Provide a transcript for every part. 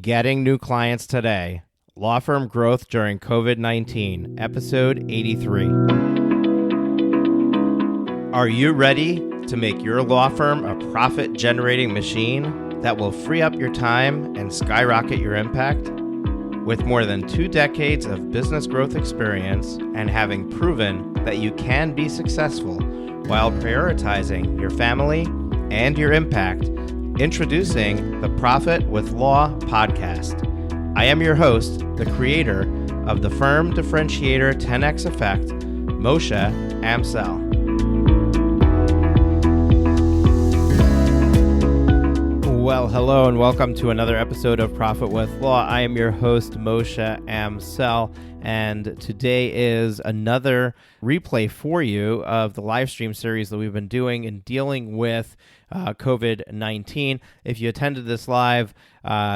Getting New Clients Today, Law Firm Growth During COVID-19, Episode 83. Are you ready to make your law firm a profit-generating machine that will free up your time and skyrocket your impact? With more than 2 decades of business growth experience and having proven that you can be successful while prioritizing your family and your impact, introducing the Profit with Law podcast. I am your host, the creator of the firm differentiator 10X Effect, Moshe Amsel. Well, hello and welcome to another episode of Profit with Law. I am your host, Moshe Amsel, and today is another replay for you of the live stream series that we've been doing in dealing with COVID-19. If you attended this live,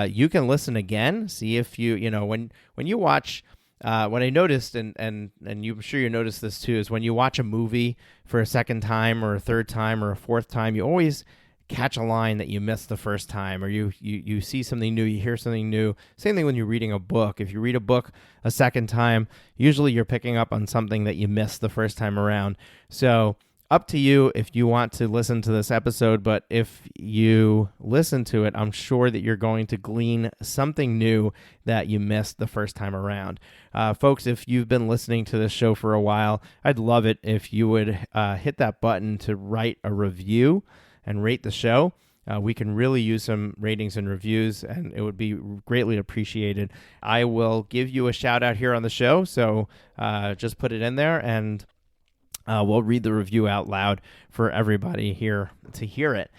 you can listen again. See if when you watch. What I noticed, and I'm sure you noticed this too, is when you watch a movie for a second time or a third time or a fourth time, you always catch a line that you missed the first time, or you see something new, you hear something new. Same thing when you're reading a book. If you read a book a second time, usually you're picking up on something that you missed the first time around. So up to you if you want to listen to this episode, but if you listen to it, I'm sure that you're going to glean something new that you missed the first time around. Folks, if you've been listening to this show for a while, I'd love it if you would hit that button to write a review and rate the show. We can really use some ratings and reviews, and it would be greatly appreciated. I will give you a shout out here on the show, so just put it in there, and we'll read the review out loud for everybody here to hear it.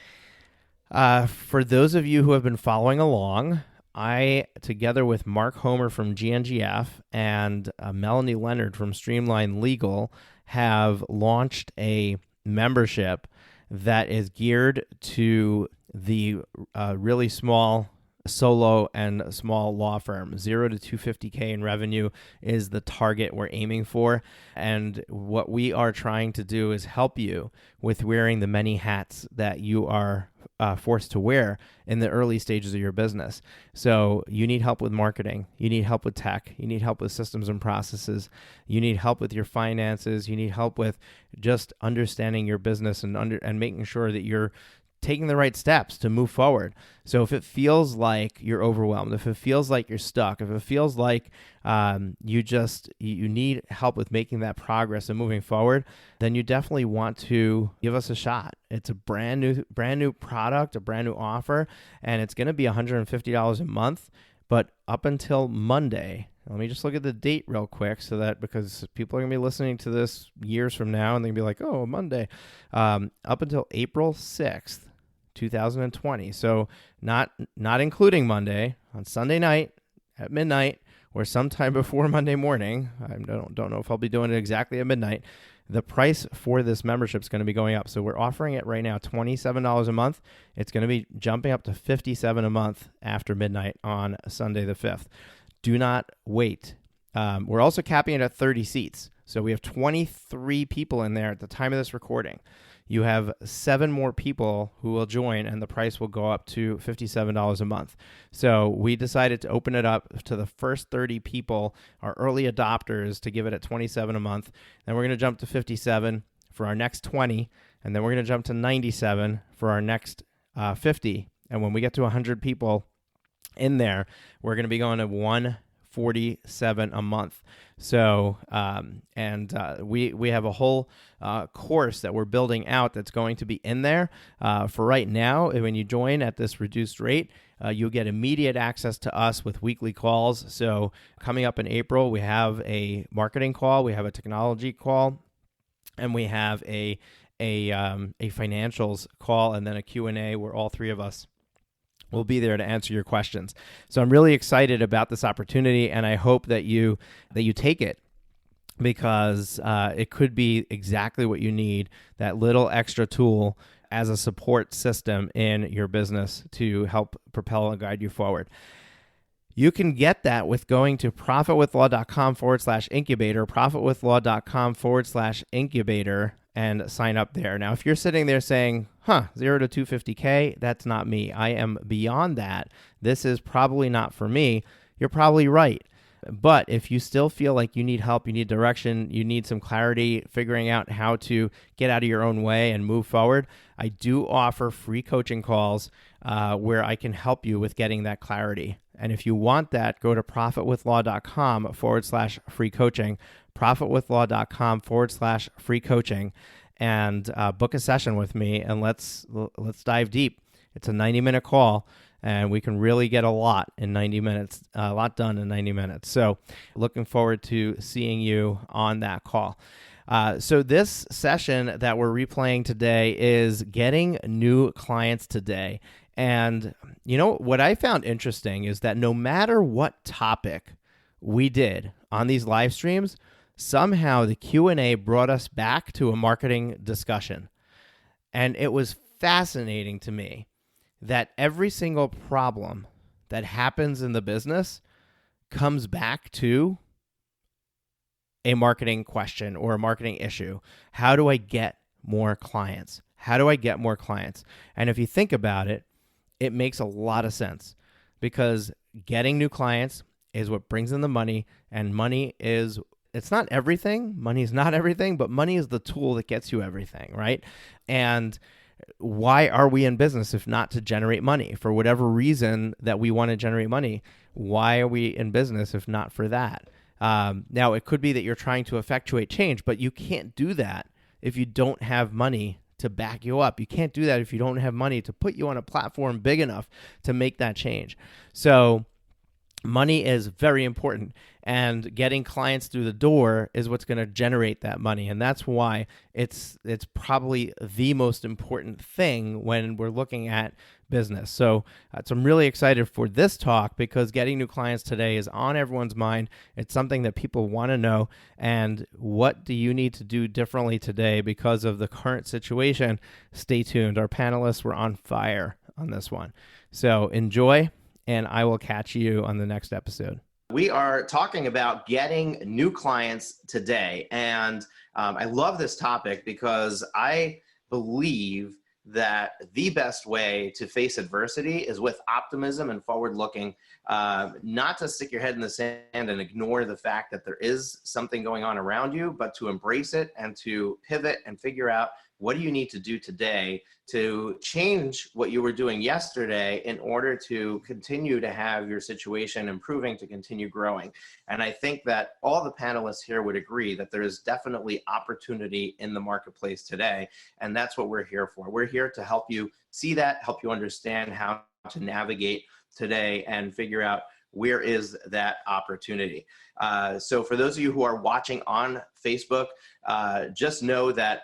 For those of you who have been following along, I, together with Mark Homer from GNGF and Melanie Leonard from Streamline Legal, have launched a membership that is geared to the really small solo and small law firm. 0 to 250K in revenue is the target we're aiming for. And what we are trying to do is help you with wearing the many hats that you are forced to wear in the early stages of your business. So you need help with marketing. You need help with tech. You need help with systems and processes. You need help with your finances. You need help with just understanding your business and making sure that you're taking the right steps to move forward. So if it feels like you're overwhelmed, if it feels like you're stuck, if it feels like you need help with making that progress and moving forward, then you definitely want to give us a shot. It's a brand new product, a brand new offer, and it's going to be $150 a month. But up until Monday, let me just look at the date real quick because people are going to be listening to this years from now and they're going to be like, oh, Monday. Up until April 6th, 2020. So not including Monday, on Sunday night at midnight or sometime before Monday morning. I don't know if I'll be doing it exactly at midnight. The price for this membership is going to be going up. So we're offering it right now $27 a month. It's going to be jumping up to $57 a month after midnight on Sunday the 5th. Do not wait. We're also capping it at 30 seats. So we have 23 people in there at the time of this recording. You have 7 more people who will join, and the price will go up to $57 a month. So we decided to open it up to the first 30 people, our early adopters, to give it at $27 a month. Then we're going to jump to $57 for our next 20, and then we're going to jump to $97 for our next 50. And when we get to 100 people in there, we're going to be going to $147 a month. So, we have a whole course that we're building out that's going to be in there. For right now, when you join at this reduced rate, you'll get immediate access to us with weekly calls. So coming up in April, we have a marketing call, we have a technology call, and we have a financials call, and then a Q&A where all 3 of us will be there to answer your questions. So I'm really excited about this opportunity, and I hope that you take it, because it could be exactly what you need, that little extra tool as a support system in your business to help propel and guide you forward. You can get that with going to profitwithlaw.com/incubator, profitwithlaw.com/incubator, and sign up there. Now, if you're sitting there saying, 0 to 250K, that's not me. I am beyond that. This is probably not for me. You're probably right. But if you still feel like you need help, you need direction, you need some clarity, figuring out how to get out of your own way and move forward, I do offer free coaching calls where I can help you with getting that clarity. And if you want that, go to profitwithlaw.com/free coaching, profitwithlaw.com/free coaching, and book a session with me, and let's dive deep. It's a 90-minute call, and we can really get a lot in 90 minutes, a lot done in 90 minutes. So looking forward to seeing you on that call. So this session that we're replaying today is getting new clients today. And what I found interesting is that no matter what topic we did on these live streams, somehow the Q&A brought us back to a marketing discussion. And it was fascinating to me that every single problem that happens in the business comes back to a marketing question or a marketing issue. How do I get more clients? How do I get more clients? And if you think about it, it makes a lot of sense, because getting new clients is what brings in the money, and money is, it's not everything. Money is not everything, but money is the tool that gets you everything, right? And why are we in business if not to generate money? For whatever reason that we want to generate money, why are we in business if not for that? Now, it could be that you're trying to effectuate change, but you can't do that if you don't have money to back you up. You can't do that if you don't have money to put you on a platform big enough to make that change. So money is very important, and getting clients through the door is what's going to generate that money. And that's why it's probably the most important thing when we're looking at business. So I'm really excited for this talk, because getting new clients today is on everyone's mind. It's something that people want to know. And what do you need to do differently today because of the current situation? Stay tuned. Our panelists were on fire on this one. So enjoy, and I will catch you on the next episode. We are talking about getting new clients today. And I love this topic because I believe that the best way to face adversity is with optimism and forward-looking, not to stick your head in the sand and ignore the fact that there is something going on around you, but to embrace it and to pivot and figure out, what do you need to do today to change what you were doing yesterday in order to continue to have your situation improving, to continue growing? And I think that all the panelists here would agree that there is definitely opportunity in the marketplace today. And that's what we're here for. We're here to help you see that, help you understand how to navigate today and figure out where is that opportunity. So for those of you who are watching on Facebook, just know that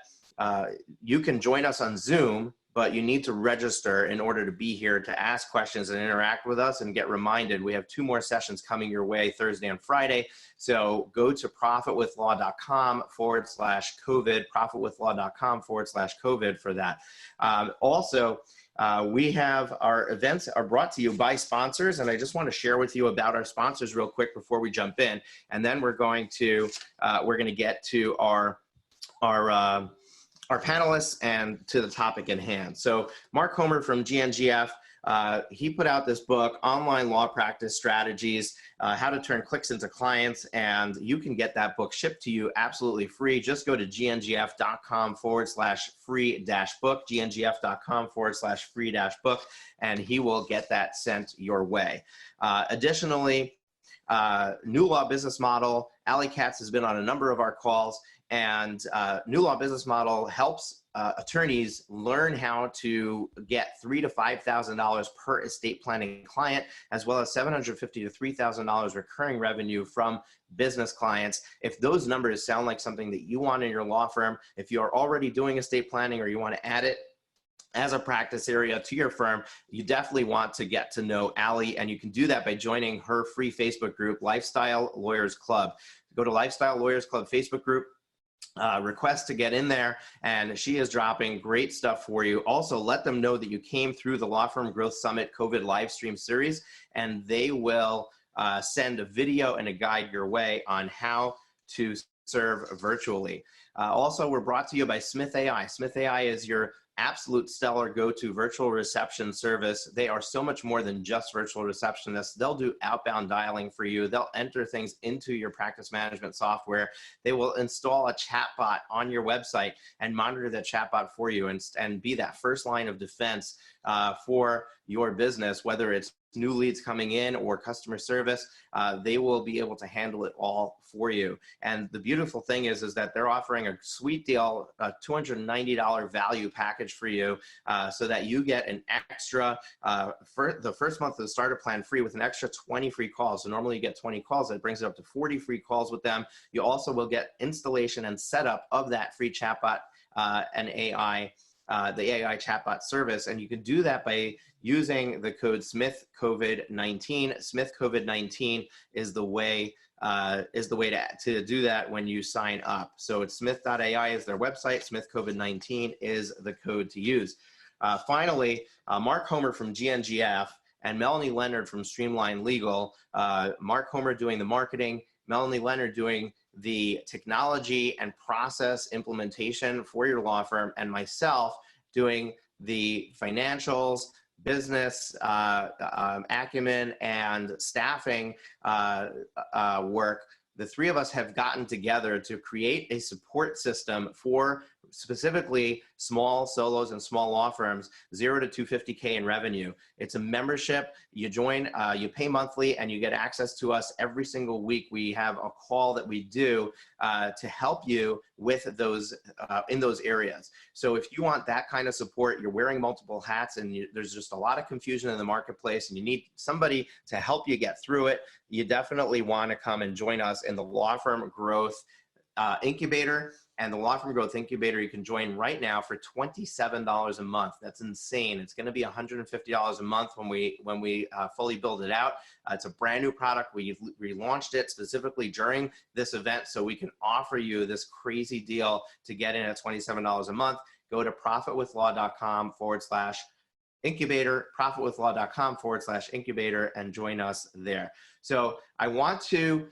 you can join us on Zoom, but you need to register in order to be here to ask questions and interact with us and get reminded. We have 2 more sessions coming your way Thursday and Friday. So go to profitwithlaw.com/COVID, profitwithlaw.com/COVID for that. Also, we have our events are brought to you by sponsors, and I just want to share with you about our sponsors real quick before we jump in, and then we're going to get to our panelists and to the topic at hand. So Mark Homer from GNGF, he put out this book, Online Law Practice Strategies, How to Turn Clicks into Clients, and you can get that book shipped to you absolutely free. Just go to gngf.com/free-book, gngf.com/free-book, and he will get that sent your way. Additionally, New Law Business Model, Ali Katz has been on a number of our calls, and New Law Business Model helps attorneys learn how to get $3,000 to $5,000 per estate planning client, as well as $750 to $3,000 recurring revenue from business clients. If those numbers sound like something that you want in your law firm, if you are already doing estate planning or you want to add it as a practice area to your firm, you definitely want to get to know Ali, and you can do that by joining her free Facebook group, Lifestyle Lawyers Club. Go to Lifestyle Lawyers Club Facebook group, request to get in there, and she is dropping great stuff for you. Also, let them know that you came through the Law Firm Growth Summit COVID live stream series, and they will send a video and a guide your way on how to serve virtually. Also, we're brought to you by Smith AI. Smith AI is your absolute stellar go-to virtual reception service. They are so much more than just virtual receptionists. They'll do outbound dialing for you. They'll enter things into your practice management software. They will install a chatbot on your website and monitor that chatbot for you and be that first line of defense for your business, whether it's new leads coming in or customer service. They will be able to handle it all for you. And the beautiful thing is that they're offering a sweet deal, a $290 value package for you, so that you get an extra, for the first month of the starter plan free with an extra 20 free calls. So normally you get 20 calls, that brings it up to 40 free calls with them. You also will get installation and setup of that free chatbot and AI, the AI chatbot service. And you can do that by using the code SmithCovid19. SmithCovid19 is the way to do that when you sign up. So it's smith.ai is their website. SmithCovid19 is the code to use. Finally, Mark Homer from GNGF and Melanie Leonard from Streamline Legal. Mark Homer doing the marketing, Melanie Leonard doing the technology and process implementation for your law firm, and myself doing the financials, business acumen, and staffing work. The three of us have gotten together to create a support system for specifically small solos and small law firms, 0 to 250K in revenue. It's a membership. You join, you pay monthly, and you get access to us every single week. We have a call that we do to help you with those in those areas. So if you want that kind of support, you're wearing multiple hats, and there's just a lot of confusion in the marketplace, and you need somebody to help you get through it, you definitely want to come and join us in the Law Firm Growth Incubator. And the Law Firm Growth Incubator, you can join right now for $27 a month. That's insane. It's going to be $150 a month when we fully build it out. It's a brand new product. We relaunched it specifically during this event so we can offer you this crazy deal to get in at $27 a month. Go to profitwithlaw.com/incubator, profitwithlaw.com/incubator, and join us there. So I want to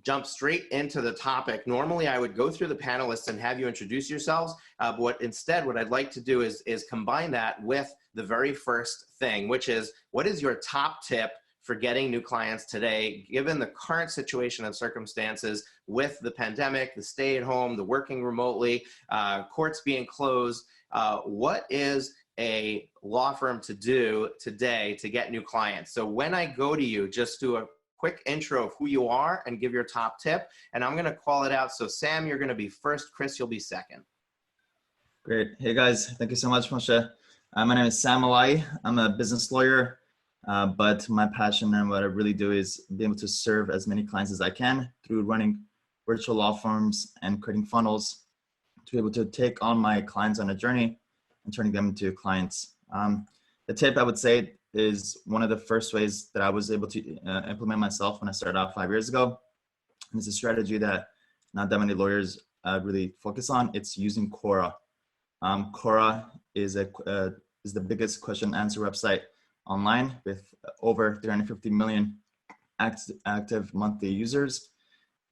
jump straight into the topic. Normally I would go through the panelists and have you introduce yourselves, but what I'd like to do is combine that with the very first thing, which is, what is your top tip for getting new clients today, given the current situation and circumstances with the pandemic, the stay at home, the working remotely, courts being closed? What is a law firm to do today to get new clients? So when I go to you, just do a quick intro of who you are and give your top tip, and I'm going to call it out. So Sam, you're going to be first. Chris, you'll be second. Great. Hey guys, thank you so much, Moshe. My name is Sam Mollaei. I'm a business lawyer, but my passion and what I really do is be able to serve as many clients as I can through running virtual law firms and creating funnels to be able to take on my clients on a journey and turning them into clients. The tip I would say is one of the first ways that I was able to implement myself when I started out 5 years ago. And it's a strategy that not that many lawyers really focus on. It's using Quora. Quora is the biggest question and answer website online with over 350 million active monthly users.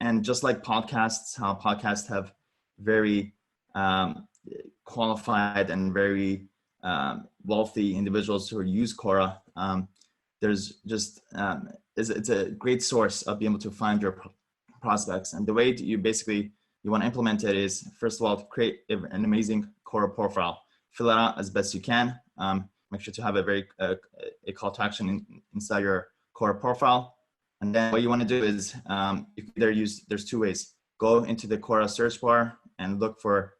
And just like podcasts, how podcasts have very qualified and very wealthy individuals who use Quora, there's just it's a great source of being able to find your prospects. And the way you want to implement it is, first of all, to create an amazing Quora profile. Fill it out as best you can. Make sure to have a call to action inside your Quora profile. And then what you want to do is you can either there's two ways. Go into the Quora search bar and look for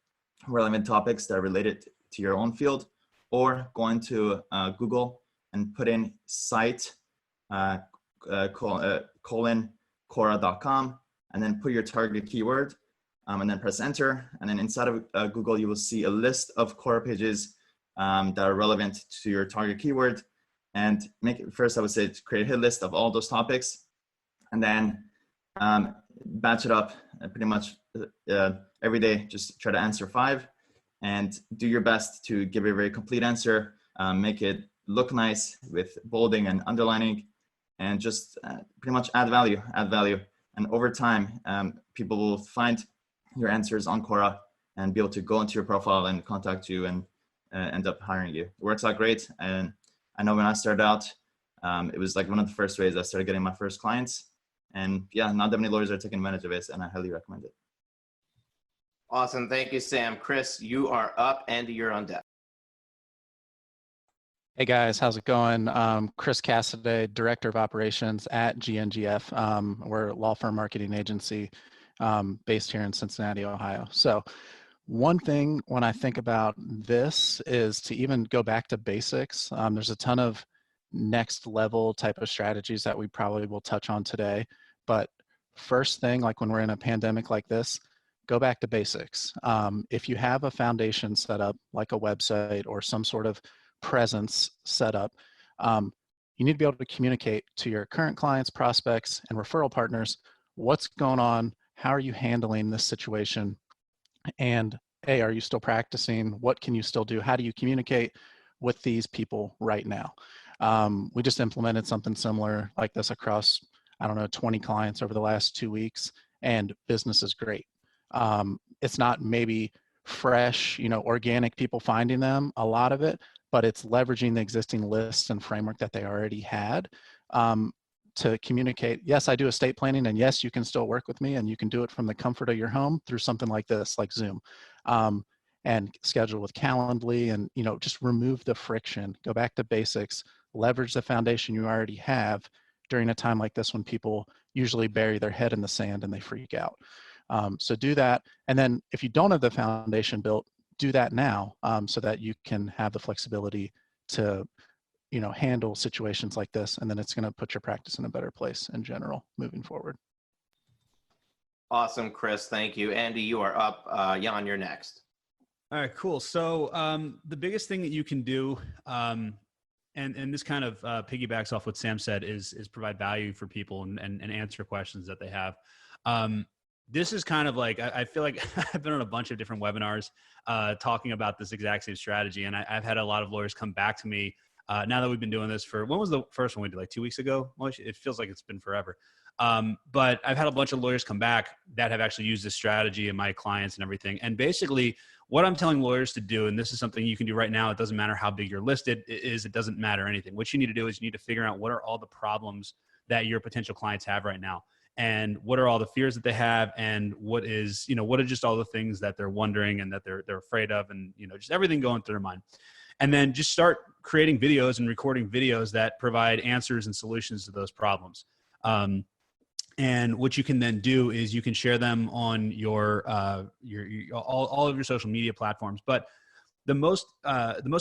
relevant topics that are related to your own field, or go into Google and put in site :Quora.com, and then put your target keyword, and then press enter. And then inside of Google, you will see a list of Quora pages that are relevant to your target keyword. And first, I would say to create a hit list of all those topics, and then batch it up pretty much every day. Just try to answer 5. And do your best to give a very complete answer, make it look nice with bolding and underlining, and just pretty much add value. And over time, people will find your answers on Quora and be able to go into your profile and contact you and end up hiring you. It works out great. And I know when I started out, it was like one of the first ways I started getting my first clients. And yeah, not that many lawyers are taking advantage of it, and I highly recommend it. Awesome. Thank you, Sam. Chris, you are up and you're on deck. Hey guys, how's it going? Chris Casseday, Director of Operations at GNGF. We're a law firm marketing agency based here in Cincinnati, Ohio. So one thing when I think about this is to even go back to basics. There's a ton of next level type of strategies that we probably will touch on today. But first thing, like when we're in a pandemic like this, go back to basics. If you have a foundation set up, like a website or some sort of presence set up, you need to be able to communicate to your current clients, prospects, and referral partners what's going on, how are you handling this situation, and hey, are you still practicing? What can you still do? How do you communicate with these people right now? We just implemented something similar like this across, 20 clients over the last 2 weeks, and business is great. It's not maybe fresh, organic people finding them, a lot of it, but it's leveraging the existing lists and framework that they already had to communicate, yes, I do estate planning, and yes, you can still work with me, and you can do it from the comfort of your home through something like this, like Zoom, and schedule with Calendly, and just remove the friction, go back to basics, leverage the foundation you already have during a time like this when people usually bury their head in the sand and they freak out. So do that. And then if you don't have the foundation built, do that now so that you can have the flexibility to, handle situations like this. And then it's going to put your practice in a better place in general moving forward. Awesome, Chris. Thank you. Andy, you are up. Jan, you're next. All right, cool. So the biggest thing that you can do, and this kind of piggybacks off what Sam said, is provide value for people and answer questions that they have. This is kind of like, I feel like I've been on a bunch of different webinars talking about this exact same strategy. And I've had a lot of lawyers come back to me now that we've been doing this for, when was the first one we did, like 2 weeks ago? It feels like it's been forever. But I've had a bunch of lawyers come back that have actually used this strategy and my clients and everything. And basically what I'm telling lawyers to do, and this is something you can do right now, it doesn't matter how big you're listed, it doesn't matter anything. What you need to do is you need to figure out what are all the problems that your potential clients have right now. And what are all the fears that they have, and what are just all the things that they're wondering and that they're afraid of, and just everything going through their mind. And then just start creating videos and recording videos that provide answers and solutions to those problems. And what you can then do is you can share them on your all of your social media platforms. But the most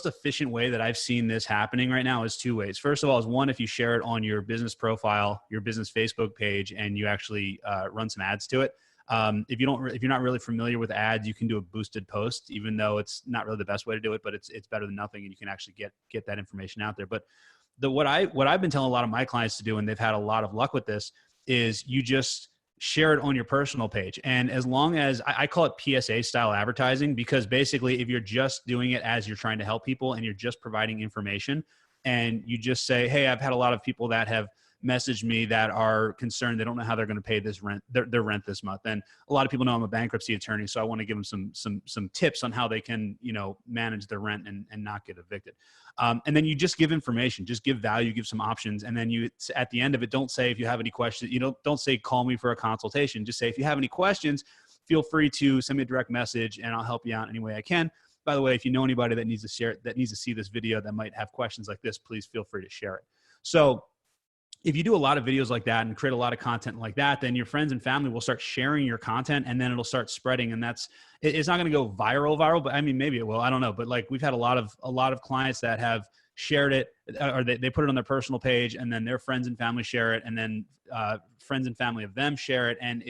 efficient way that I've seen this happening right now is two ways. First of all, is one, if you share it on your business profile, your business Facebook page, and you actually run some ads to it. If you're not really familiar with ads, you can do a boosted post, even though it's not really the best way to do it, but it's better than nothing, and you can actually get that information out there. But what I've been telling a lot of my clients to do, and they've had a lot of luck with this, is you just share it on your personal page. And as long as I call it PSA style advertising, because basically if you're just doing it as you're trying to help people and you're just providing information, and you just say, hey, I've had a lot of people that have messaged me that are concerned. They don't know how they're going to pay this rent, their rent this month. And a lot of people know I'm a bankruptcy attorney, so I want to give them some tips on how they can, manage their rent and not get evicted. And then you just give information, just give value, give some options. And then you, at the end of it, don't say, if you have any questions, don't say, call me for a consultation. Just say, if you have any questions, feel free to send me a direct message and I'll help you out any way I can. By the way, if you know anybody that needs to share it, that needs to see this video, that might have questions like this, please feel free to share it. So if you do a lot of videos like that and create a lot of content like that, then your friends and family will start sharing your content, and then it'll start spreading. And it's not going to go viral, but I mean, maybe it will, I don't know. But like, we've had a lot of clients that have shared it, or they put it on their personal page, and then their friends and family share it. And then friends and family of them share it. And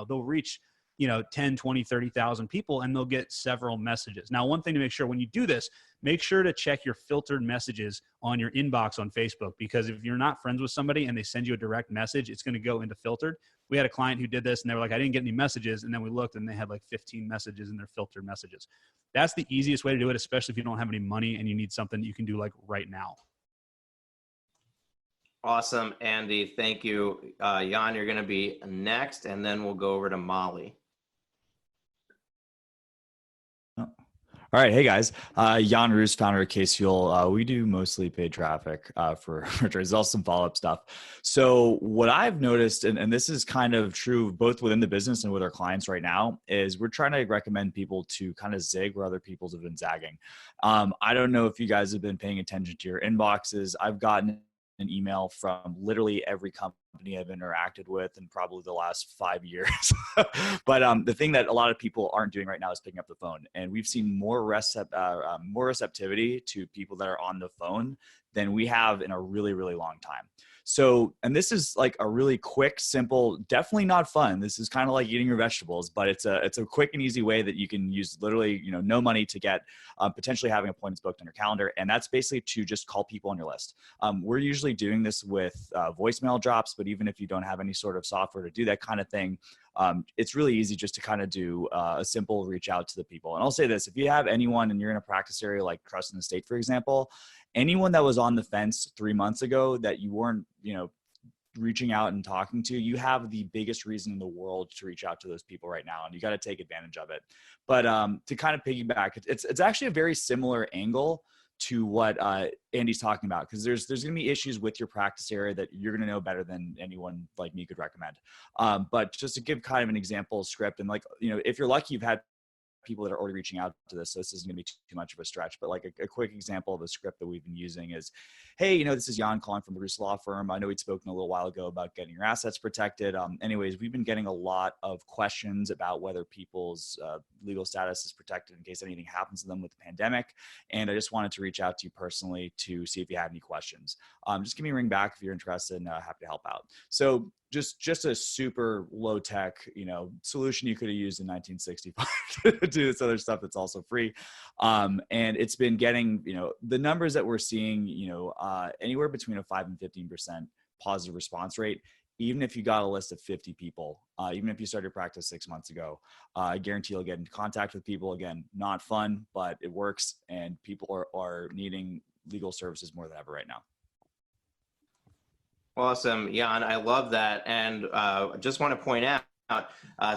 they'll reach, 10, 20, 30,000 people, and they'll get several messages. Now, one thing to make sure when you do this, make sure to check your filtered messages on your inbox on Facebook, because if you're not friends with somebody and they send you a direct message, it's going to go into filtered. We had a client who did this, and they were like, I didn't get any messages. And then we looked, and they had like 15 messages in their filtered messages. That's the easiest way to do it, especially if you don't have any money and you need something that you can do like right now. Awesome, Andy. Thank you. Jan, you're going to be next, and then we'll go over to Mollaei. All All right. Hey, guys. Jan Roos, founder of Case Fuel. We do mostly paid traffic for there's also some follow-up stuff. So what I've noticed, and this is kind of true both within the business and with our clients right now, is we're trying to recommend people to kind of zig where other people's have been zagging. I don't know if you guys have been paying attention to your inboxes. I've gotten an email from literally every company I've interacted with in probably the last 5 years. But the thing that a lot of people aren't doing right now is picking up the phone. And we've seen more receptivity to people that are on the phone than we have in a really, really long time. So, and this is like a really quick, simple, definitely not fun. This is kind of like eating your vegetables, but it's a quick and easy way that you can use literally, no money to get potentially having appointments booked on your calendar. And that's basically to just call people on your list. We're usually doing this with voicemail drops, but even if you don't have any sort of software to do that kind of thing, it's really easy just to kind of do a simple reach out to the people. And I'll say this, if you have anyone and you're in a practice area like Trust in the State, for example, anyone that was on the fence 3 months ago that you weren't, reaching out and talking to, you have the biggest reason in the world to reach out to those people right now. And you got to take advantage of it. But to kind of piggyback, it's actually a very similar angle to what Andy's talking about, because there's going to be issues with your practice area that you're going to know better than anyone like me could recommend. But just to give kind of an example script, and if you're lucky, you've had people that are already reaching out to this, so this isn't going to be too much of a stretch, but like a quick example of a script that we've been using is, hey, this is Jan calling from the Roos law firm. I know we'd spoken a little while ago about getting your assets protected. Anyways, we've been getting a lot of questions about whether people's legal status is protected in case anything happens to them with the pandemic. And I just wanted to reach out to you personally to see if you had any questions. Just give me a ring back if you're interested, and happy to help out. So just a super low tech, solution you could have used in 1965 to do this other stuff that's also free. And it's been getting, the numbers that we're seeing, anywhere between a 5 and 15% positive response rate. Even if you got a list of 50 people, even if you started practice 6 months ago, I guarantee you'll get in contact with people. Again, not fun, but it works. And people are needing legal services more than ever right now. Awesome, Jan. I love that. And just want to point out,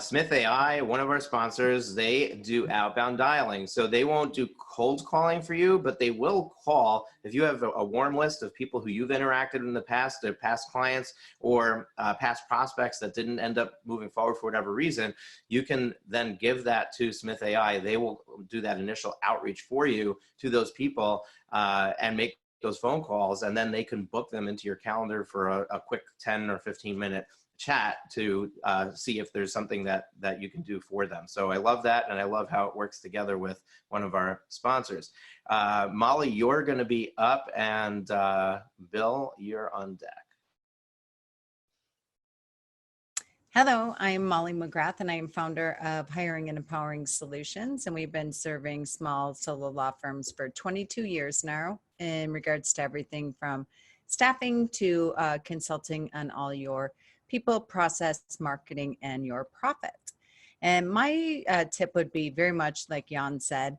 Smith AI, one of our sponsors, they do outbound dialing. So they won't do cold calling for you, but they will call. If you have a warm list of people who you've interacted in the past, or past clients, or past prospects that didn't end up moving forward for whatever reason, you can then give that to Smith AI. They will do that initial outreach for you to those people and make those phone calls, and then they can book them into your calendar for a quick 10 or 15-minute chat to see if there's something that you can do for them. So I love that, and I love how it works together with one of our sponsors. Mollaei, you're going to be up, and Bill, you're on deck. Hello, I'm Mollaei McGrath, and I am founder of Hiring and Empowering Solutions, and we've been serving small solo law firms for 22 years now in regards to everything from staffing to consulting on all your people, process, marketing, and your profit. And my tip would be very much like Jan said,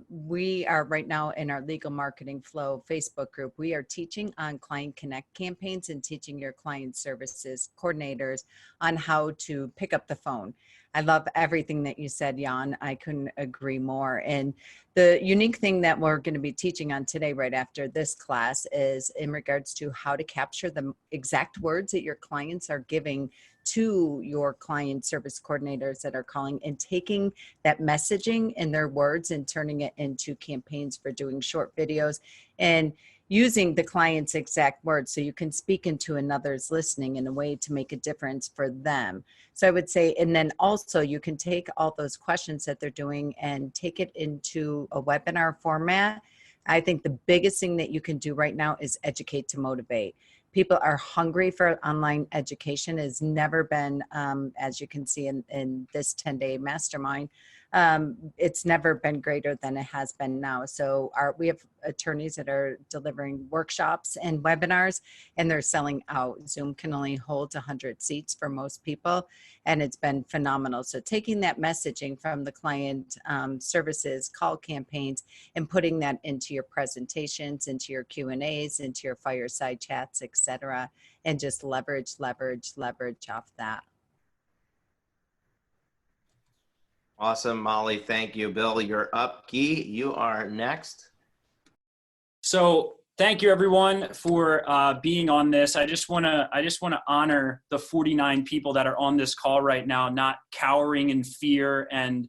we are right now in our Legal Marketing Flow Facebook group. We are teaching on Client Connect campaigns and teaching your client services coordinators on how to pick up the phone. I love everything that you said, Jan. I couldn't agree more. And the unique thing that we're going to be teaching on today, right after this class, is in regards to how to capture the exact words that your clients are giving to your client service coordinators that are calling, and taking that messaging in their words and turning it into campaigns for doing short videos and using the client's exact words so you can speak into another's listening in a way to make a difference for them. So I would say, and then also you can take all those questions that they're doing and take it into a webinar format. I think the biggest thing that you can do right now is educate to motivate. People are hungry for online education. Has never been, as you can see in this 10-day mastermind, it's never been greater than it has been now. So we have attorneys that are delivering workshops and webinars, and they're selling out. Zoom can only hold 100 seats for most people, and it's been phenomenal. So taking that messaging from the client services, call campaigns, and putting that into your presentations, into your Q&As, into your fireside chats, etc., and just leverage off that. Awesome, Molly. Thank you. Bill, you're up. Guy, you are next. So thank you everyone for being on this. I just want to honor the 49 people that are on this call right now, not cowering in fear and,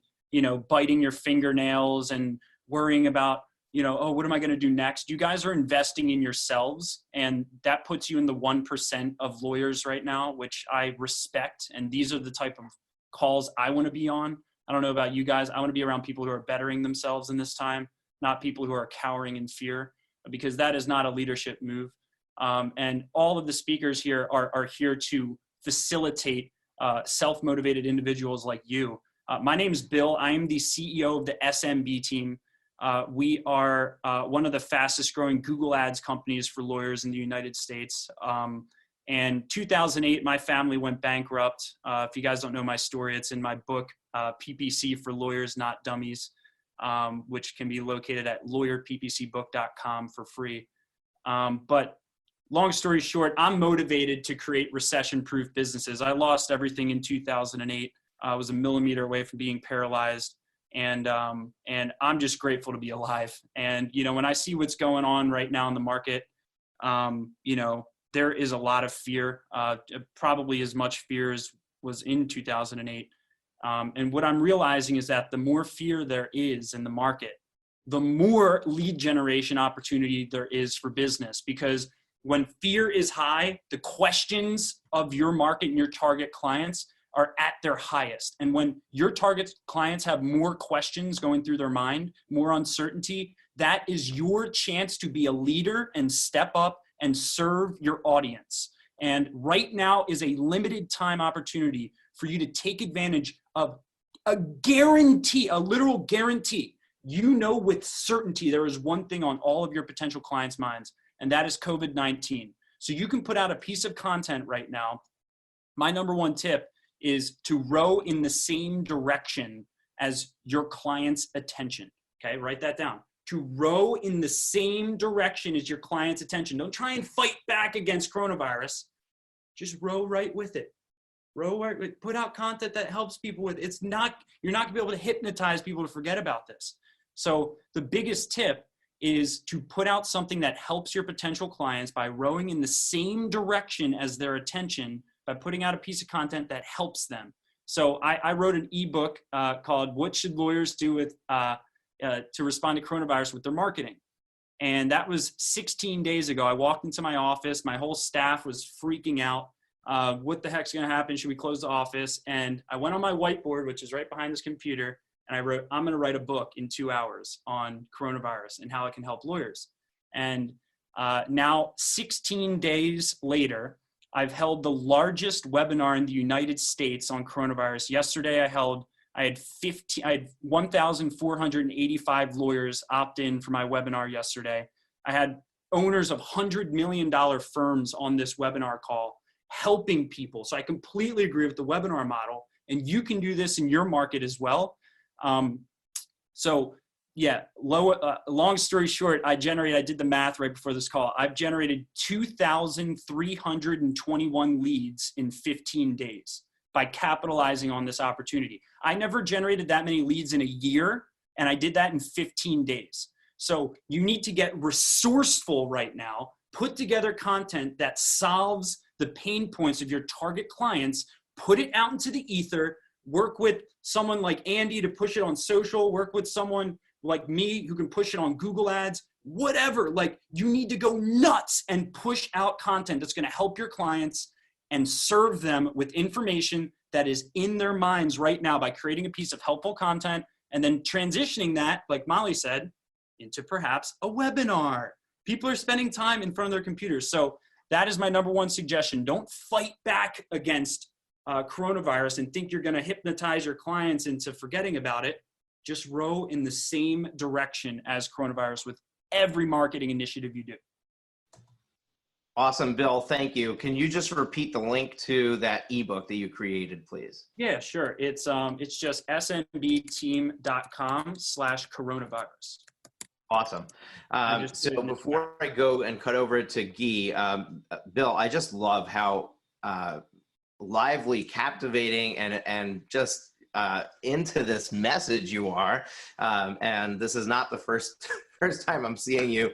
biting your fingernails and worrying about, oh, what am I going to do next? You guys are investing in yourselves, and that puts you in the 1% of lawyers right now, which I respect. And these are the type of calls I want to be on. I don't know about you guys. I want to be around people who are bettering themselves in this time, not people who are cowering in fear, because that is not a leadership move. And all of the speakers here are here to facilitate self-motivated individuals like you. My name is Bill. I am the CEO of the SMB team. We are one of the fastest growing Google Ads companies for lawyers in the United States. And 2008, my family went bankrupt. If you guys don't know my story, it's in my book, PPC for Lawyers, Not Dummies, which can be located at lawyerppcbook.com for free. But long story short, I'm motivated to create recession-proof businesses. I lost everything in 2008. I was a millimeter away from being paralyzed. And I'm just grateful to be alive. And, when I see what's going on right now in the market, there is a lot of fear, probably as much fear as was in 2008. And what I'm realizing is that the more fear there is in the market, the more lead generation opportunity there is for business. Because when fear is high, the questions of your market and your target clients are at their highest. And when your target clients have more questions going through their mind, more uncertainty, that is your chance to be a leader and step up and serve your audience. And right now is a limited time opportunity for you to take advantage of a guarantee, a literal guarantee. With certainty, there is one thing on all of your potential clients' minds, and that is COVID-19. So you can put out a piece of content right now. My number one tip is to row in the same direction as your client's attention. Okay, write that down. To row in the same direction as your client's attention. Don't try and fight back against coronavirus. Just row right with it. Put out content that helps people with. You're not gonna be able to hypnotize people to forget about this. So the biggest tip is to put out something that helps your potential clients by rowing in the same direction as their attention, by putting out a piece of content that helps them. So I wrote an ebook called "What Should Lawyers Do to Respond to Coronavirus with Their Marketing," and that was 16 days ago. I walked into my office. My whole staff was freaking out. What the heck's going to happen? Should we close the office? And I went on my whiteboard, which is right behind this computer, and I wrote, I'm going to write a book in 2 hours on coronavirus and how it can help lawyers. And now 16 days later, I've held the largest webinar in the United States on coronavirus. Yesterday, I had 1,485 lawyers opt in for my webinar yesterday. I had owners of $100 million firms on this webinar call, helping people. So I completely agree with the webinar model, and you can do this in your market as well. Long story short, I did the math right before this call. I've generated 2,321 leads in 15 days by capitalizing on this opportunity. I never generated that many leads in a year, and I did that in 15 days. So you need to get resourceful right now, put together content that solves the pain points of your target clients, put it out into the ether, work with someone like Andy to push it on social, work with someone like me who can push it on Google Ads, whatever. Like, you need to go nuts and push out content that's going to help your clients and serve them with information that is in their minds right now by creating a piece of helpful content and then transitioning that, like Molly said, into perhaps a webinar. People are spending time in front of their computers. So that is my number one suggestion. Don't fight back against coronavirus and think you're going to hypnotize your clients into forgetting about it. Just row in the same direction as coronavirus with every marketing initiative you do. Awesome, Bill. Thank you. Can you just repeat the link to that ebook that you created, please? Yeah, sure. It's just smbteam.com/coronavirus. Awesome. So before I go and cut over to Guy, Bill, I just love how lively, captivating, and just into this message you are. And this is not the first time I'm seeing you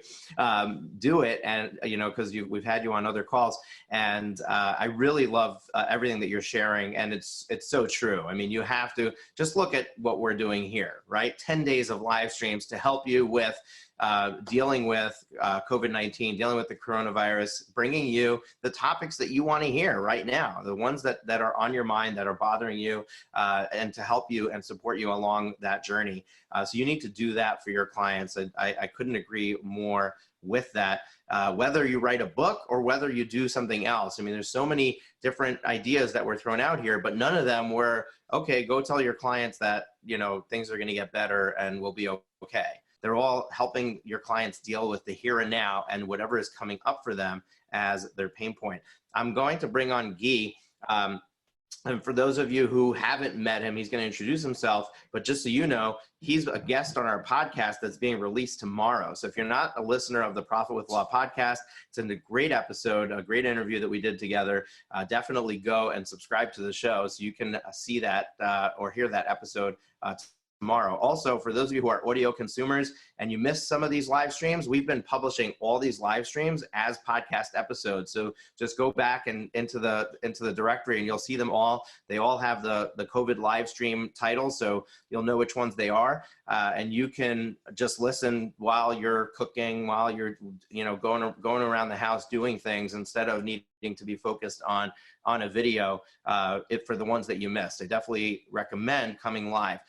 do it, and because we've had you on other calls, and I really love everything that you're sharing, and it's so true. I mean, you have to just look at what we're doing here, right? 10 days of live streams to help you with dealing with COVID-19, dealing with the coronavirus, bringing you the topics that you want to hear right now, the ones that are on your mind, that are bothering you, and to help you and support you along that journey. So you need to do that for your clients. I couldn't agree more with that. Whether you write a book or whether you do something else. I mean, there's so many different ideas that were thrown out here, but none of them were, okay, go tell your clients that, things are going to get better and we'll be okay. They're all helping your clients deal with the here and now and whatever is coming up for them as their pain point. I'm going to bring on Guy. And for those of you who haven't met him, he's going to introduce himself. But just so you know, he's a guest on our podcast that's being released tomorrow. So if you're not a listener of the Profit with Law podcast, it's a great episode, a great interview that we did together. Definitely go and subscribe to the show so you can see that or hear that episode tomorrow. Also, for those of you who are audio consumers and you missed some of these live streams, we've been publishing all these live streams as podcast episodes. So just go back and into the directory and you'll see them all. They all have the COVID live stream title, so you'll know which ones they are. And you can just listen while you're cooking, while you're going around the house doing things instead of needing to be focused on a video for the ones that you missed. I definitely recommend coming live.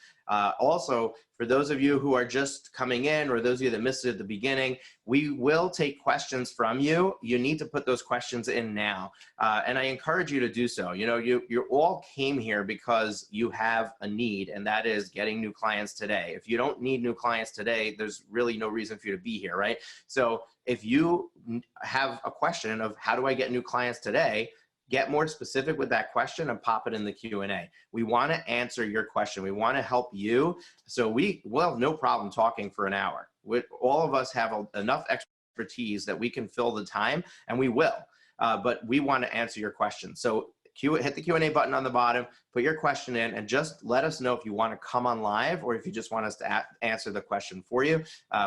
Also, for those of you who are just coming in or those of you that missed it at the beginning, we will take questions from you. You need to put those questions in now. And I encourage you to do so. You all came here because you have a need, and that is getting new clients today. If you don't need new clients today, there's really no reason for you to be here, right? So if you have a question of how do I get new clients today, get more specific with that question and pop it in the Q&A. We want to answer your question. We want to help you. So we'll have no problem talking for an hour. All of us have enough expertise that we can fill the time, and we will. But we want to answer your question. So hit the Q&A button on the bottom, put your question in, and just let us know if you want to come on live or if you just want us to answer the question for you.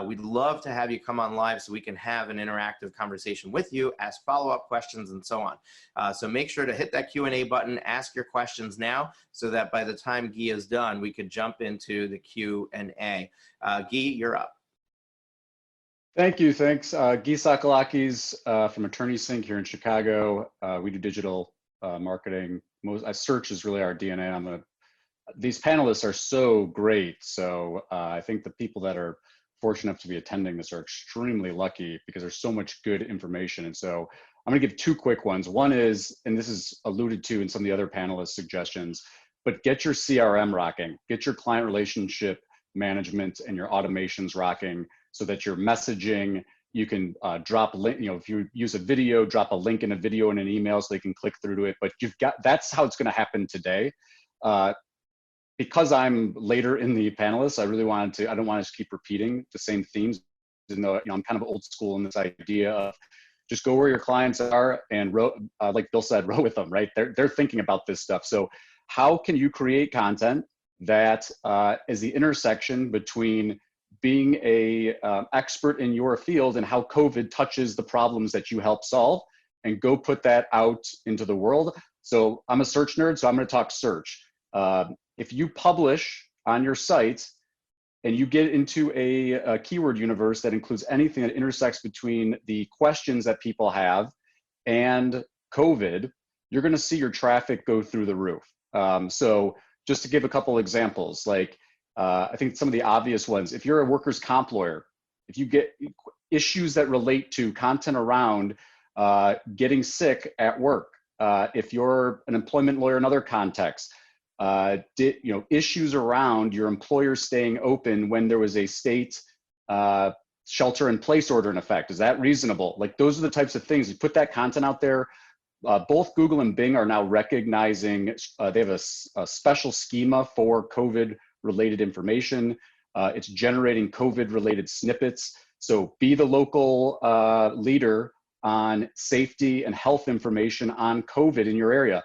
We'd love to have you come on live so we can have an interactive conversation with you, ask follow-up questions, and so on. So make sure to hit that Q&A button, ask your questions now, so that by the time Guy is done, we could jump into the Q&A. Guy, you're up. Thank you. Thanks. Guy Tsakalakis from Attorney Sync here in Chicago. We do digital marketing. Search is really our DNA. These panelists are so great. So I think the people that are fortunate enough to be attending this are extremely lucky because there's so much good information. And so I'm going to give two quick ones. One is, and this is alluded to in some of the other panelists' suggestions, but get your CRM rocking, get your client relationship management and your automations rocking so that your messaging, you can drop a link, if you use a video, drop a link in a video in an email so they can click through to it. But that's how it's going to happen today. Because I'm later in the panelists, I don't want to just keep repeating the same themes, even though I'm kind of old school in this idea of just go where your clients are and like Bill said, row with them, right? They're thinking about this stuff. So how can you create content that is the intersection between being a expert in your field and how COVID touches the problems that you help solve, and go put that out into the world? So I'm a search nerd, so I'm going to talk search. If you publish on your site and you get into a keyword universe that includes anything that intersects between the questions that people have and COVID, you're going to see your traffic go through the roof. So just to give a couple examples, like I think some of the obvious ones, if you're a workers' comp lawyer, if you get issues that relate to content around getting sick at work, if you're an employment lawyer in other contexts, issues around your employer staying open when there was a state shelter-in-place order in effect, is that reasonable? Like, those are the types of things. You put that content out there. Both Google and Bing are now recognizing, they have a special schema for COVID-related information. It's generating COVID-related snippets. So be the local leader on safety and health information on COVID in your area.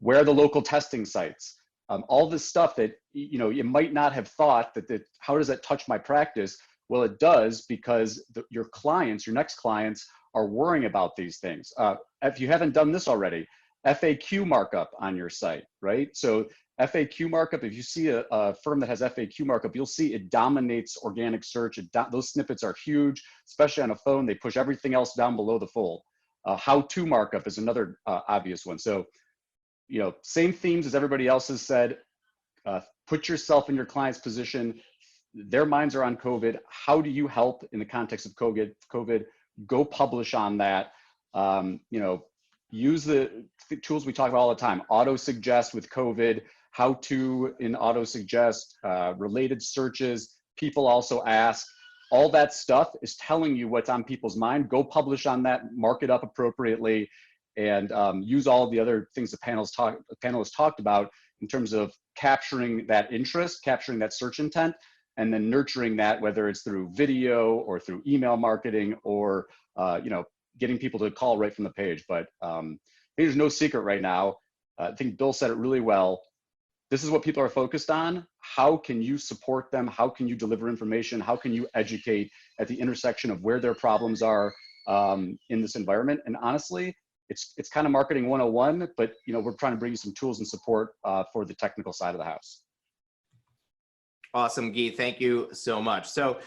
Where are the local testing sites? all this stuff that, you might not have thought that how does that touch my practice? Well, it does, because your clients, your next clients, are worrying about these things. If you haven't done this already, FAQ markup on your site, right? So FAQ markup, if you see a firm that has FAQ markup, you'll see it dominates organic search. Those snippets are huge, especially on a phone. They push everything else down below the fold. How-to markup is another obvious one. So, same themes as everybody else has said. Put yourself in your client's position. Their minds are on COVID. How do you help in the context of COVID? Go publish on that. Use the tools we talk about all the time. Auto suggest with COVID, how to in auto suggest, related searches. People also ask. All that stuff is telling you what's on people's mind. Go publish on that, mark it up appropriately, and use all of the other things the panelists talked about in terms of capturing that interest, capturing that search intent, and then nurturing that, whether it's through video or through email marketing or getting people to call right from the page. But there's no secret right now. I think Bill said it really well. This is what people are focused on. How can you support them? How can you deliver information? How can you educate at the intersection of where their problems are in this environment? And honestly, it's kind of marketing 101, but we're trying to bring you some tools and support for the technical side of the house. Awesome, Guy. Thank you so much. So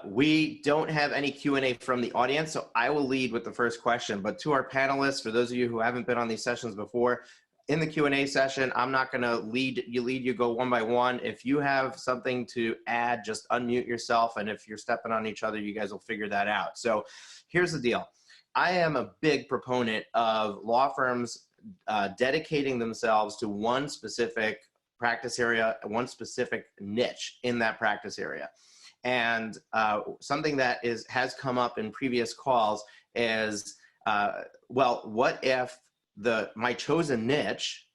we don't have any Q&A from the audience, so I will lead with the first question. But to our panelists, for those of you who haven't been on these sessions before, in the Q&A session, I'm not going to lead you go one by one. If you have something to add, just unmute yourself. And if you're stepping on each other, you guys will figure that out. So here's the deal. I am a big proponent of law firms dedicating themselves to one specific practice area, one specific niche in that practice area. And something that has come up in previous calls is, well, what if my chosen niche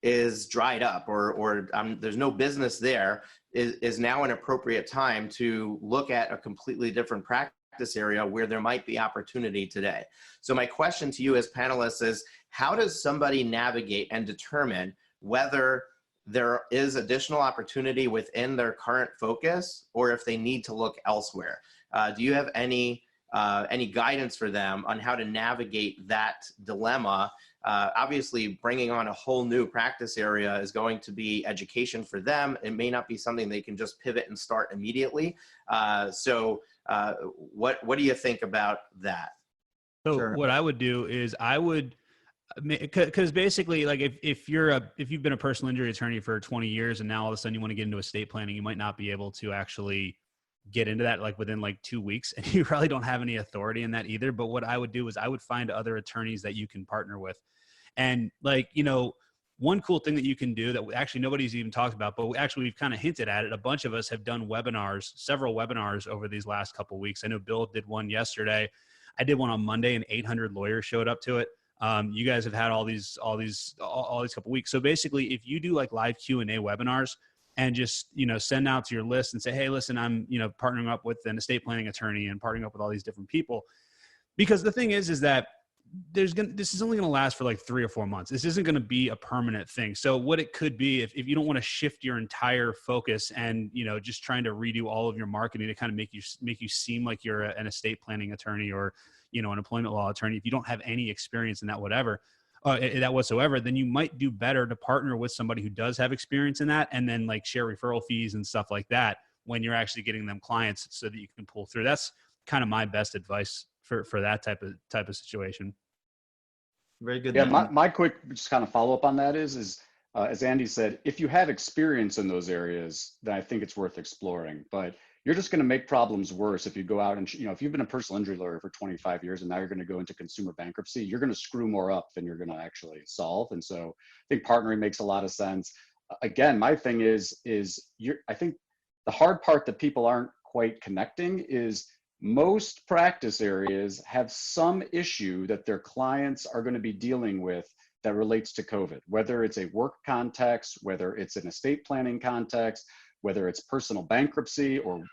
is dried up or there's no business there? Is now an appropriate time to look at a completely different practice area where there might be opportunity today. So my question to you as panelists is, how does somebody navigate and determine whether there is additional opportunity within their current focus or if they need to look elsewhere? Do you have any guidance for them on how to navigate that dilemma? Obviously, bringing on a whole new practice area is going to be education for them. It may not be something they can just pivot and start immediately. So what do you think about that? So Sure. what I would do is because basically, like if you've been a personal injury attorney for 20 years and now all of a sudden you want to get into estate planning, you might not be able to actually get into that like within like 2 weeks, and you probably don't have any authority in that either. But what I would do is I would find other attorneys that you can partner with. And like, one cool thing that you can do that actually nobody's even talked about, but we've kind of hinted at it. A bunch of us have done several webinars over these last couple of weeks. I know Bill did one yesterday. I did one on Monday and 800 lawyers showed up to it. You guys have had all these couple of weeks. So basically, if you do like live Q&A webinars and just, send out to your list and say, hey, listen, I'm, partnering up with an estate planning attorney and partnering up with all these different people. Because the thing is that this is only going to last for like 3 or 4 months. This isn't going to be a permanent thing. So what it could be, if you don't want to shift your entire focus and, just trying to redo all of your marketing to kind of make you seem like you're an estate planning attorney or, an employment law attorney, if you don't have any experience in that whatsoever, then you might do better to partner with somebody who does have experience in that, and then like share referral fees and stuff like that when you're actually getting them clients so that you can pull through. That's kind of my best advice for that type of situation. Very good. Yeah, my quick just kind of follow up on that is as Andy said, if you have experience in those areas, then I think it's worth exploring. But you're just going to make problems worse if you go out and, if you've been a personal injury lawyer for 25 years and now you're going to go into consumer bankruptcy, you're going to screw more up than you're going to actually solve. And so I think partnering makes a lot of sense. Again, my thing is I think the hard part that people aren't quite connecting is most practice areas have some issue that their clients are going to be dealing with that relates to COVID, whether it's a work context, whether it's an estate planning context, whether it's personal bankruptcy or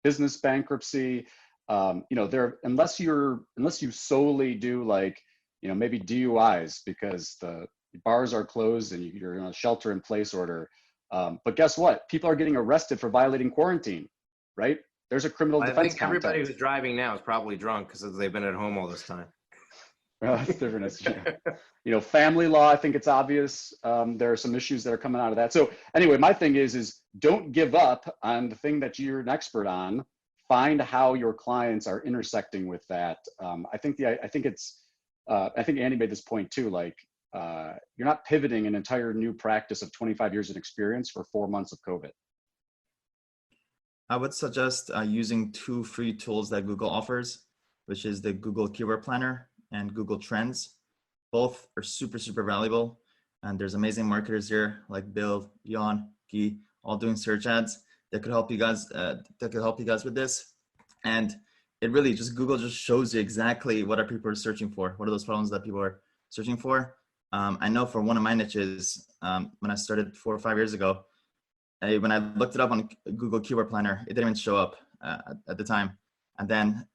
business bankruptcy. Unless you solely do like, maybe DUIs because the Bars are closed and you're in a shelter in place order. But guess what? People are getting arrested for violating quarantine, right? There's a criminal I defense think everybody context. who's driving now is probably drunk because they've been at home all this time. Well, that's different. Family law, I think it's obvious. There are some issues that are coming out of that. So anyway, my thing is don't give up on the thing that you're an expert on. Find how your clients are intersecting with that. I think Andy made this point too, like, you're not pivoting an entire new practice of 25 years of experience for 4 months of COVID. I would suggest using 2 free tools that Google offers, which is the Google Keyword Planner and Google Trends. Both are super, super valuable. And there's amazing marketers here like Bill, Jan, Guy, all doing search ads that could help you guys with this. And it really Google just shows you exactly what are people are searching for. What are those problems that people are searching for? I know for one of my niches, when I started 4 or 5 years ago, when I looked it up on Google Keyword Planner, it didn't even show up at the time. And then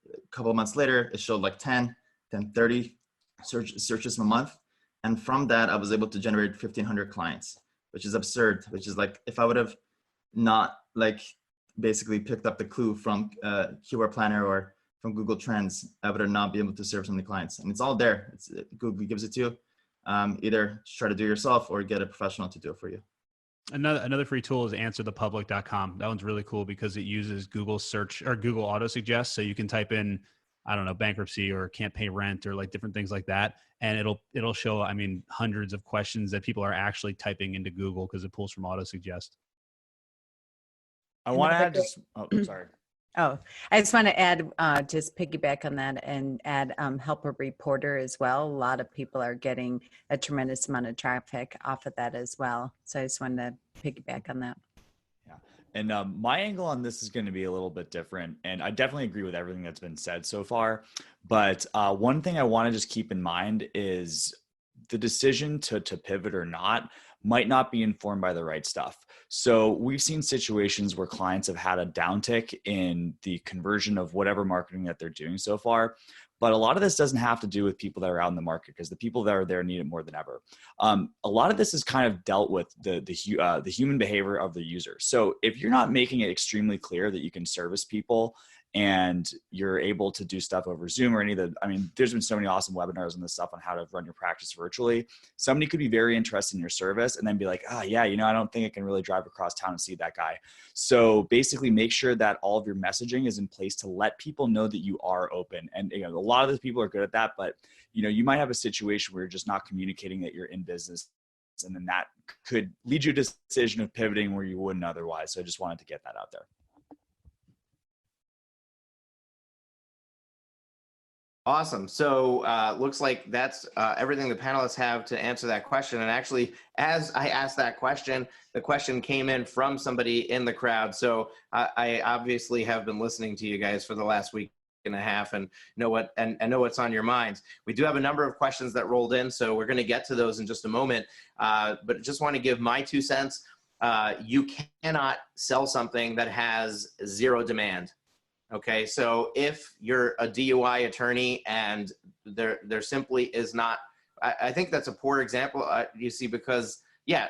a couple of months later, it showed like 10, then 30 searches a month. And from that, I was able to generate 1,500 clients, which is absurd, which is like, if I would have not basically picked up the clue from Keyword Planner or from Google Trends, I would have not been able to serve so many clients. And it's all there. Google gives it to you. Either try to do it yourself or get a professional to do it for you. Another free tool is answerthepublic.com. That one's really cool because it uses Google search or Google auto suggest. So you can type in, I don't know, bankruptcy or can't pay rent or like different things like that. And it'll show, hundreds of questions that people are actually typing into Google because it pulls from auto suggest. I want to add just, sorry. Oh, I just want to add, just piggyback on that and add help a reporter as well. A lot of people are getting a tremendous amount of traffic off of that as well. So I just wanted to piggyback on that. Yeah. And my angle on this is going to be a little bit different. And I definitely agree with everything that's been said so far. But one thing I want to just keep in mind is the decision to pivot or not might not be informed by the right stuff. So we've seen situations where clients have had a downtick in the conversion of whatever marketing that they're doing so far. But a lot of this doesn't have to do with people that are out in the market because the people that are there need it more than ever. A lot of this is kind of dealt with the human behavior of the user. So if you're not making it extremely clear that you can service people and you're able to do stuff over Zoom or any of the, there's been so many awesome webinars on this stuff on how to run your practice virtually. Somebody could be very interested in your service and then be like, I don't think I can really drive across town and see that guy. So basically make sure that all of your messaging is in place to let people know that you are open. And a lot of those people are good at that, but you might have a situation where you're just not communicating that you're in business. And then that could lead you to a decision of pivoting where you wouldn't otherwise. So I just wanted to get that out there. Awesome. So looks like that's everything the panelists have to answer that question. And actually, as I asked that question, the question came in from somebody in the crowd. So I obviously have been listening to you guys for the last week and a half and know what's on your minds. We do have a number of questions that rolled in, so we're going to get to those in just a moment. But just want to give my 2 cents. You cannot sell something that has zero demand. Okay, so if you're a DUI attorney and there simply is not, I think that's a poor example, you see, because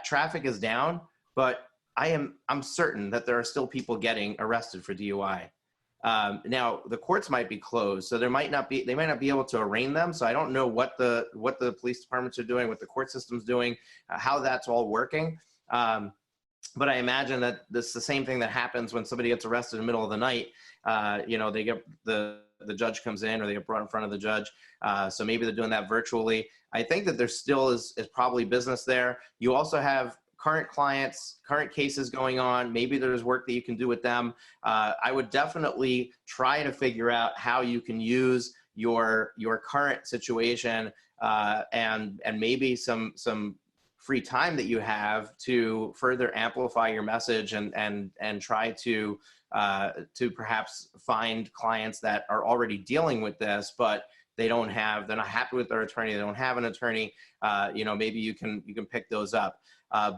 traffic is down, but I'm certain that there are still people getting arrested for DUI. Now the courts might be closed, so they might not be able to arraign them. So I don't know what the police departments are doing, what the court system's doing, how that's all working. But I imagine that this is the same thing that happens when somebody gets arrested in the middle of the night. They get the judge comes in or they get brought in front of the judge. So maybe they're doing that virtually. I think that there still is probably business there. You also have current clients, current cases going on. Maybe there's work that you can do with them. I would definitely try to figure out how you can use your current situation and maybe some free time that you have to further amplify your message and try to perhaps find clients that are already dealing with this, but they're not happy with their attorney. They don't have an attorney. Maybe you can pick those up.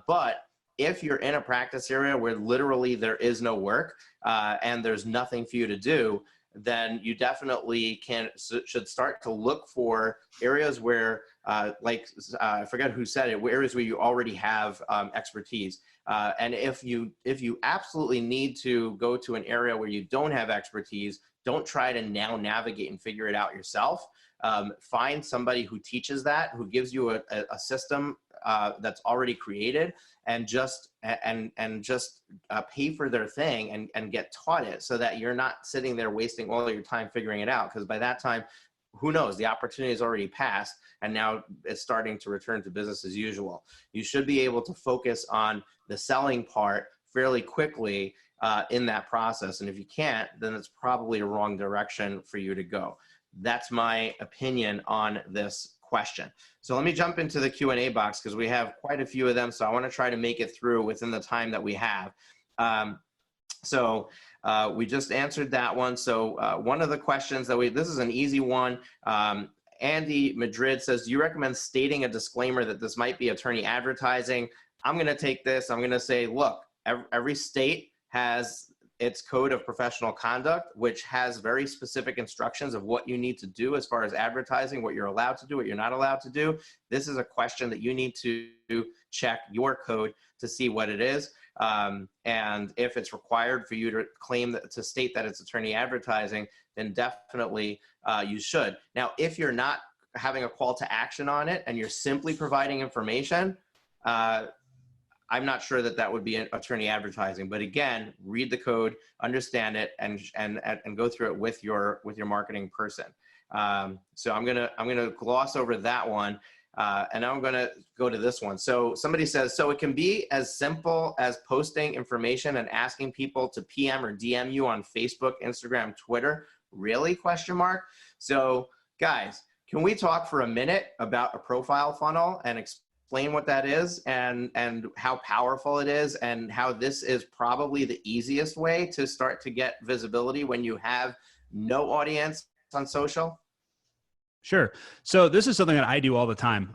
But if you're in a practice area where literally there is no work and there's nothing for you to do, then you definitely should start to look for areas where I forget who said it, areas where you already have expertise. And if you absolutely need to go to an area where you don't have expertise, don't try to now navigate and figure it out yourself. Find somebody who teaches that, who gives you a system that's already created, and just pay for their thing and get taught it, so that you're not sitting there wasting all your time figuring it out. Because by that time, who knows, the opportunity has already passed and now it's starting to return to business as usual. You should be able to focus on the selling part fairly quickly in that process. And if you can't, then it's probably a wrong direction for you to go. That's my opinion on this question. So let me jump into the Q&A box, because we have quite a few of them. So I want to try to make it through within the time that we have. We just answered that one. So one of the questions that this is an easy one. Andy Madrid says, do you recommend stating a disclaimer that this might be attorney advertising? I'm going to take this. I'm going to say, look, every state has its code of professional conduct, which has very specific instructions of what you need to do as far as advertising, what you're allowed to do, what you're not allowed to do. This is a question that you need to check your code to see what it is. And if it's required for you to claim that, to state that it's attorney advertising, then definitely you should. Now, if you're not having a call to action on it and you're simply providing information, I'm not sure that that would be an attorney advertising. But again, read the code, understand it, and go through it with your marketing person. So I'm gonna gloss over that one. And I'm going to go to this one. So somebody says, so it can be as simple as posting information and asking people to PM or DM you on Facebook, Instagram, Twitter. Really? Question mark. So guys, can we talk for a minute about a profile funnel and explain what that is and how powerful it is, and how this is probably the easiest way to start to get visibility when you have no audience on social? Sure. So this is something that I do all the time.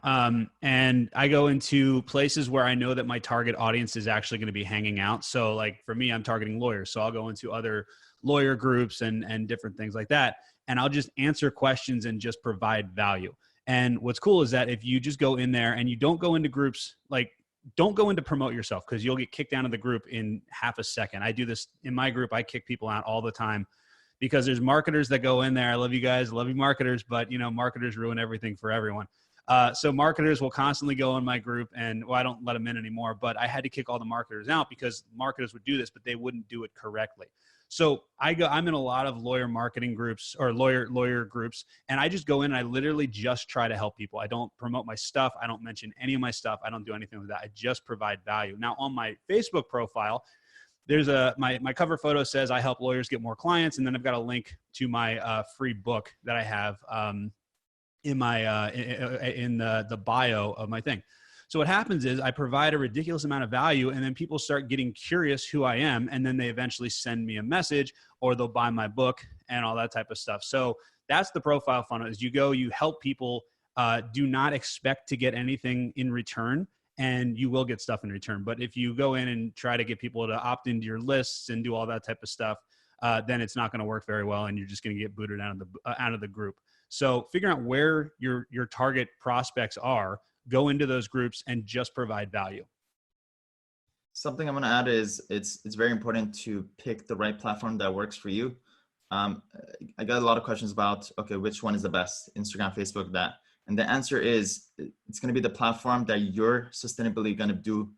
And I go into places where I know that my target audience is actually going to be hanging out. So like for me, I'm targeting lawyers. So I'll go into other lawyer groups and different things like that. And I'll just answer questions and just provide value. And what's cool is that if you just go in there and you don't go into groups, like don't go in to promote yourself, because you'll get kicked out of the group in half a second. I do this in my group. I kick people out all the time, because there's marketers that go in there. I love you guys. I love you marketers, but you know, marketers ruin everything for everyone. So marketers will constantly go in my group, and well, I don't let them in anymore, but I had to kick all the marketers out because marketers would do this, but they wouldn't do it correctly. So I'm in a lot of lawyer marketing groups or lawyer groups, and I just go in and I literally just try to help people. I don't promote my stuff. I don't mention any of my stuff. I don't do anything with that. I just provide value. Now on my Facebook profile, there's my cover photo says I help lawyers get more clients. And then I've got a link to my free book that I have in my in the bio of my thing. So what happens is I provide a ridiculous amount of value, and then people start getting curious who I am. And then they eventually send me a message, or they'll buy my book and all that type of stuff. So that's the profile funnel. Is you help people, do not expect to get anything in return, and you will get stuff in return. But if you go in and try to get people to opt into your lists and do all that type of stuff, then it's not going to work very well, and you're just going to get booted out of the group. So figuring out where your target prospects are, go into those groups and just provide value. Something I'm going to add is it's very important to pick the right platform that works for you. I got a lot of questions about, okay, which one is the best? Instagram, Facebook, that. And the answer is it's going to be the platform that you're sustainably going to do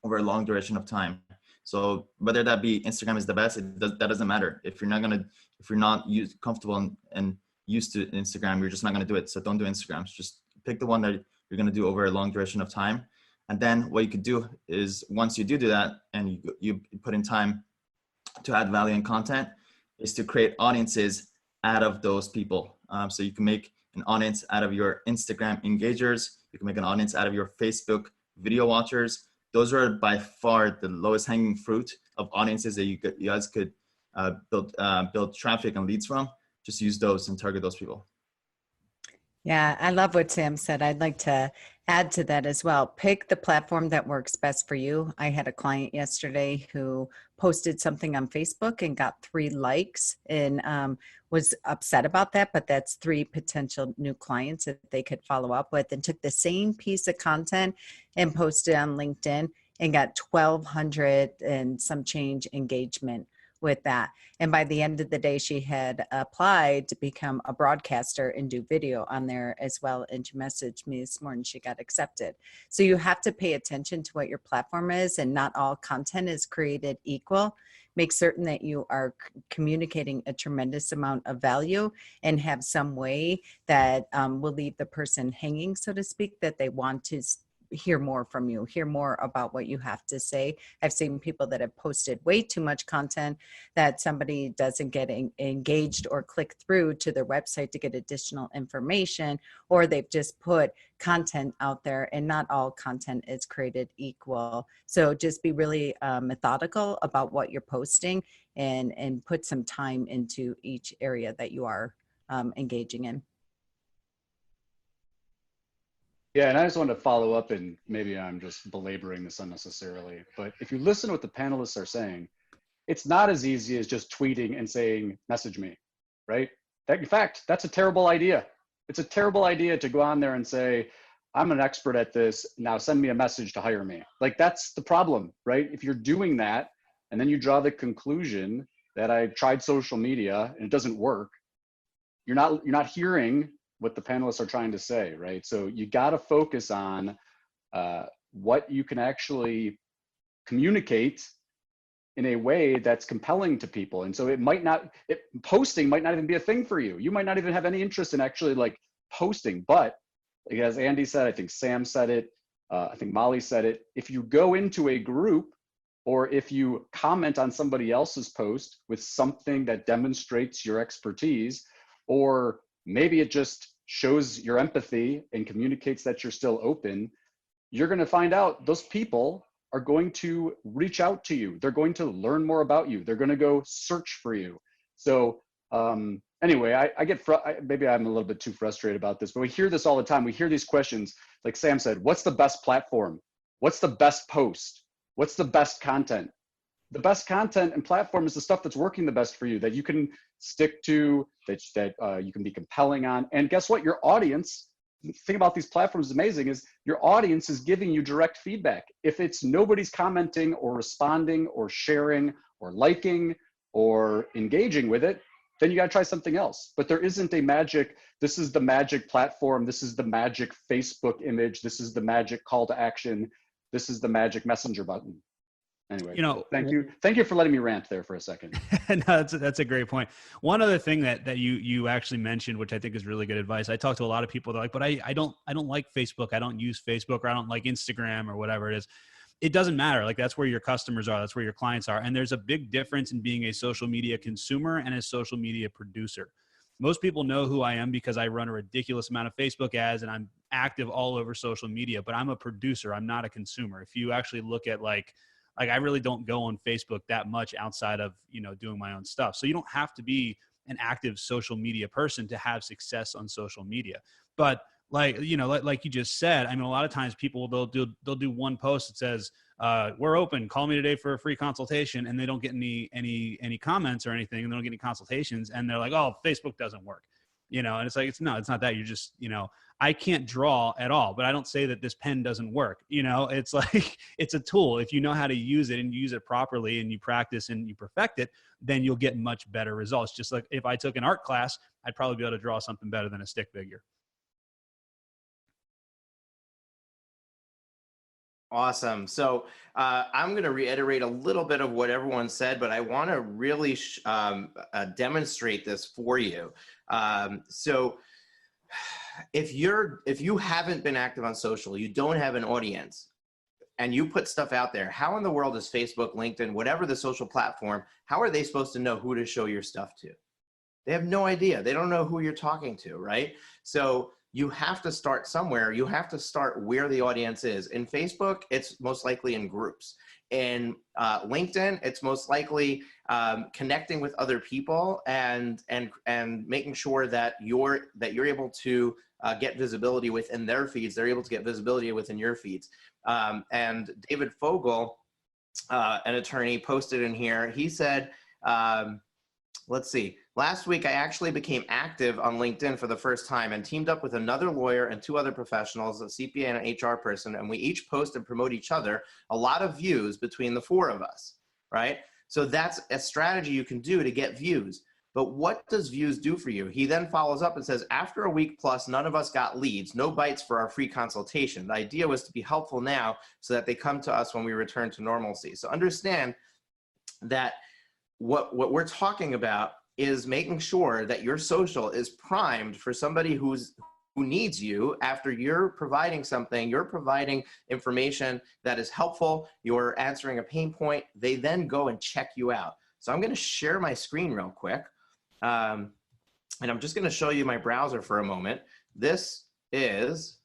over a long duration of time. So whether that be Instagram is the best, that doesn't matter. If you're not comfortable and used to Instagram, you're just not going to do it. So don't do Instagram. Just pick the one that you're going to do over a long duration of time. And then what you could do is, once you do that and you put in time to add value and content, is to create audiences out of those people. So you can make an audience out of your Instagram engagers. You can make an audience out of your Facebook video watchers. Those are by far the lowest hanging fruit of audiences that you guys could build traffic and leads from. Just use those and target those people. Yeah, I love what Sam said. I'd like to add to that as well. Pick the platform that works best for you. I had a client yesterday who posted something on Facebook and got 3 likes and was upset about that, but that's 3 potential new clients that they could follow up with, and took the same piece of content and posted on LinkedIn and got 1,200 and some change engagement with that. And by the end of the day, she had applied to become a broadcaster and do video on there as well. And she messaged me this morning, she got accepted. So you have to pay attention to what your platform is, and not all content is created equal. Make certain that you are communicating a tremendous amount of value and have some way that will leave the person hanging, so to speak, that they want to hear more from you, hear more about what you have to say. I've seen people that have posted way too much content that somebody doesn't get engaged or click through to their website to get additional information, or they've just put content out there, and not all content is created equal. So just be really methodical about what you're posting, and put some time into each area that you are engaging in. Yeah, and I just wanted to follow up, and maybe I'm just belaboring this unnecessarily, but if you listen to what the panelists are saying, it's not as easy as just tweeting and saying, message me, right? In fact, that's a terrible idea. It's a terrible idea to go on there and say, I'm an expert at this, now send me a message to hire me. Like, that's the problem, right? If you're doing that, and then you draw the conclusion that I tried social media and it doesn't work, you're not hearing what the panelists are trying to say, right? So you got to focus on what you can actually communicate in a way that's compelling to people. And so posting might not even be a thing for you. You might not even have any interest in actually like posting, but as Andy said, I think Sam said it, I think Mollaei said it, if you go into a group, or if you comment on somebody else's post with something that demonstrates your expertise, or maybe it just shows your empathy and communicates that you're still open, you're going to find out those people are going to reach out to you. They're going to learn more about you. They're going to go search for you. So anyway, maybe I'm a little bit too frustrated about this, but we hear this all the time. We hear these questions, like Sam said, what's the best platform? What's the best post? What's the best content? The best content and platform is the stuff that's working the best for you, that you can stick to, that you can be compelling on. And guess what? Your audience, the thing about these platforms is amazing, is your audience is giving you direct feedback. If it's nobody's commenting or responding or sharing or liking or engaging with it, then you got to try something else. But there isn't a magic, this is the magic platform, this is the magic Facebook image, this is the magic call to action, this is the magic messenger button. Anyway, thank you for letting me rant there for a second. No, that's a great point. One other thing that you actually mentioned, which I think is really good advice. I talk to a lot of people that are like, but I don't like Facebook. I don't use Facebook, or I don't like Instagram, or whatever it is. It doesn't matter. Like, that's where your customers are. That's where your clients are. And there's a big difference in being a social media consumer and a social media producer. Most people know who I am because I run a ridiculous amount of Facebook ads and I'm active all over social media, but I'm a producer. I'm not a consumer. If you actually look at like I really don't go on Facebook that much outside of, doing my own stuff. So you don't have to be an active social media person to have success on social media. But like you just said, I mean, a lot of times people, they'll do one post that says, we're open, call me today for a free consultation. And they don't get any comments or anything. And they don't get any consultations. And they're like, oh, Facebook doesn't work, and it's like, it's not that. You're just, I can't draw at all, but I don't say that this pen doesn't work. It's like, it's a tool. If you know how to use it and use it properly and you practice and you perfect it, then you'll get much better results. Just like if I took an art class, I'd probably be able to draw something better than a stick figure. Awesome. So I'm going to reiterate a little bit of what everyone said, but I want to really demonstrate this for you. So if you haven't been active on social, you don't have an audience, and you put stuff out there, how in the world is Facebook, LinkedIn, whatever the social platform, how are they supposed to know who to show your stuff to? They have no idea. They don't know who you're talking to, right? So you have to start somewhere. You have to start where the audience is. In Facebook, it's most likely in groups. In LinkedIn, it's most likely connecting with other people and making sure that you're able to get visibility within their feeds, they're able to get visibility within your feeds. And David Fogel, an attorney, posted in here. He said, let's see, last week I actually became active on LinkedIn for the first time and teamed up with another lawyer and 2 other professionals, a CPA and an HR person, and we each post and promote each other. A lot of views between the 4 of us, right? So that's a strategy you can do to get views. But what does views do for you? He then follows up and says, after a week plus, none of us got leads, no bites for our free consultation. The idea was to be helpful now so that they come to us when we return to normalcy. So understand that what we're talking about is making sure that your social is primed for somebody who needs you after you're providing something, you're providing information that is helpful, you're answering a pain point, they then go and check you out. So I'm gonna share my screen real quick. And I'm just gonna show you my browser for a moment. This is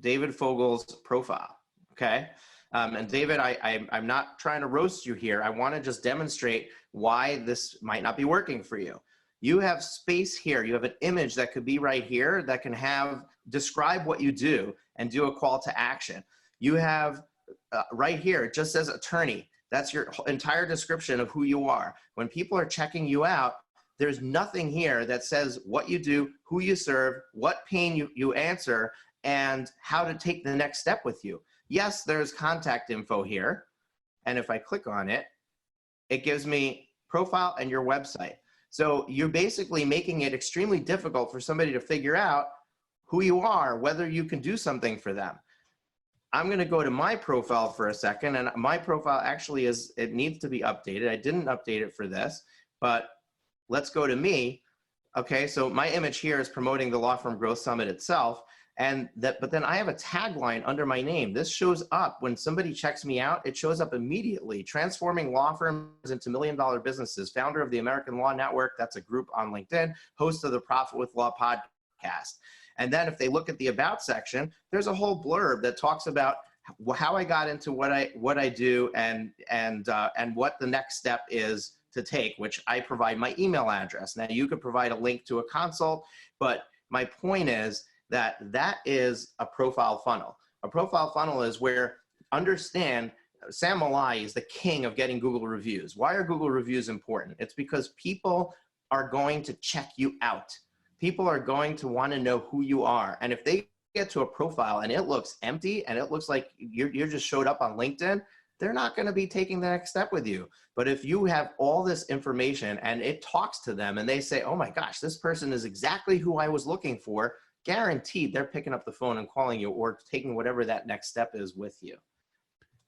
David Fogel's profile, okay? And David, I'm not trying to roast you here. I want to just demonstrate why this might not be working for you. You have space here. You have an image that could be right here that can describe what you do and do a call to action. You have right here, it just says attorney. That's your entire description of who you are. When people are checking you out, there's nothing here that says what you do, who you serve, what pain you answer, and how to take the next step with you. Yes, there's contact info here. And if I click on it, it gives me profile and your website. So you're basically making it extremely difficult for somebody to figure out who you are, whether you can do something for them. I'm gonna go to my profile for a second, and my profile actually it needs to be updated. I didn't update it for this, but let's go to me. Okay, so my image here is promoting the Law Firm Growth Summit itself. But then I have a tagline under my name. This shows up when somebody checks me out. It shows up immediately. Transforming law firms into million-dollar businesses. Founder of the American Law Network. That's a group on LinkedIn. Host of the Profit with Law podcast. And then if they look at the About section, there's a whole blurb that talks about how I got into what I do and what the next step is to take, which I provide my email address. Now you could provide a link to a consult, but my point is that is a profile funnel. A profile funnel is where, understand, Sam Mollaei is the king of getting Google reviews. Why are Google reviews important? It's because people are going to check you out. People are going to want to know who you are. And if they get to a profile and it looks empty and it looks like you just showed up on LinkedIn, they're not going to be taking the next step with you. But if you have all this information and it talks to them and they say, oh my gosh, this person is exactly who I was looking for, guaranteed they're picking up the phone and calling you or taking whatever that next step is with you.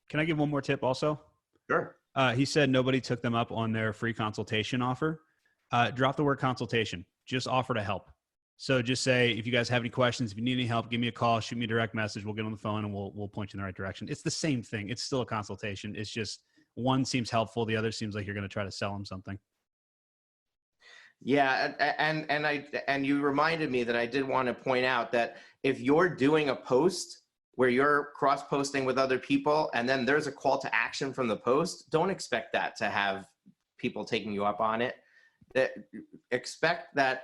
Can I give one more tip also? Sure. He said nobody took them up on their free consultation offer. Drop the word consultation. Just offer to help. So just say, if you guys have any questions, if you need any help, give me a call, shoot me a direct message. We'll get on the phone and we'll point you in the right direction. It's the same thing. It's still a consultation. It's just one seems helpful. The other seems like you're going to try to sell them something. Yeah, and you reminded me that I did want to point out that if you're doing a post where you're cross-posting with other people and then there's a call to action from the post, don't expect that to have people taking you up on it. Expect that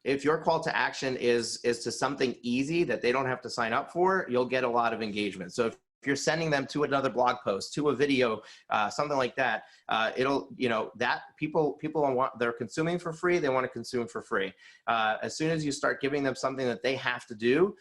if your call to action is to something easy that they don't have to sign up for, you'll get a lot of engagement. So if you're sending them to another blog post, to a video, something like that, that people they're consuming for free, they want to consume for free. As soon as you start giving them something that they have to do,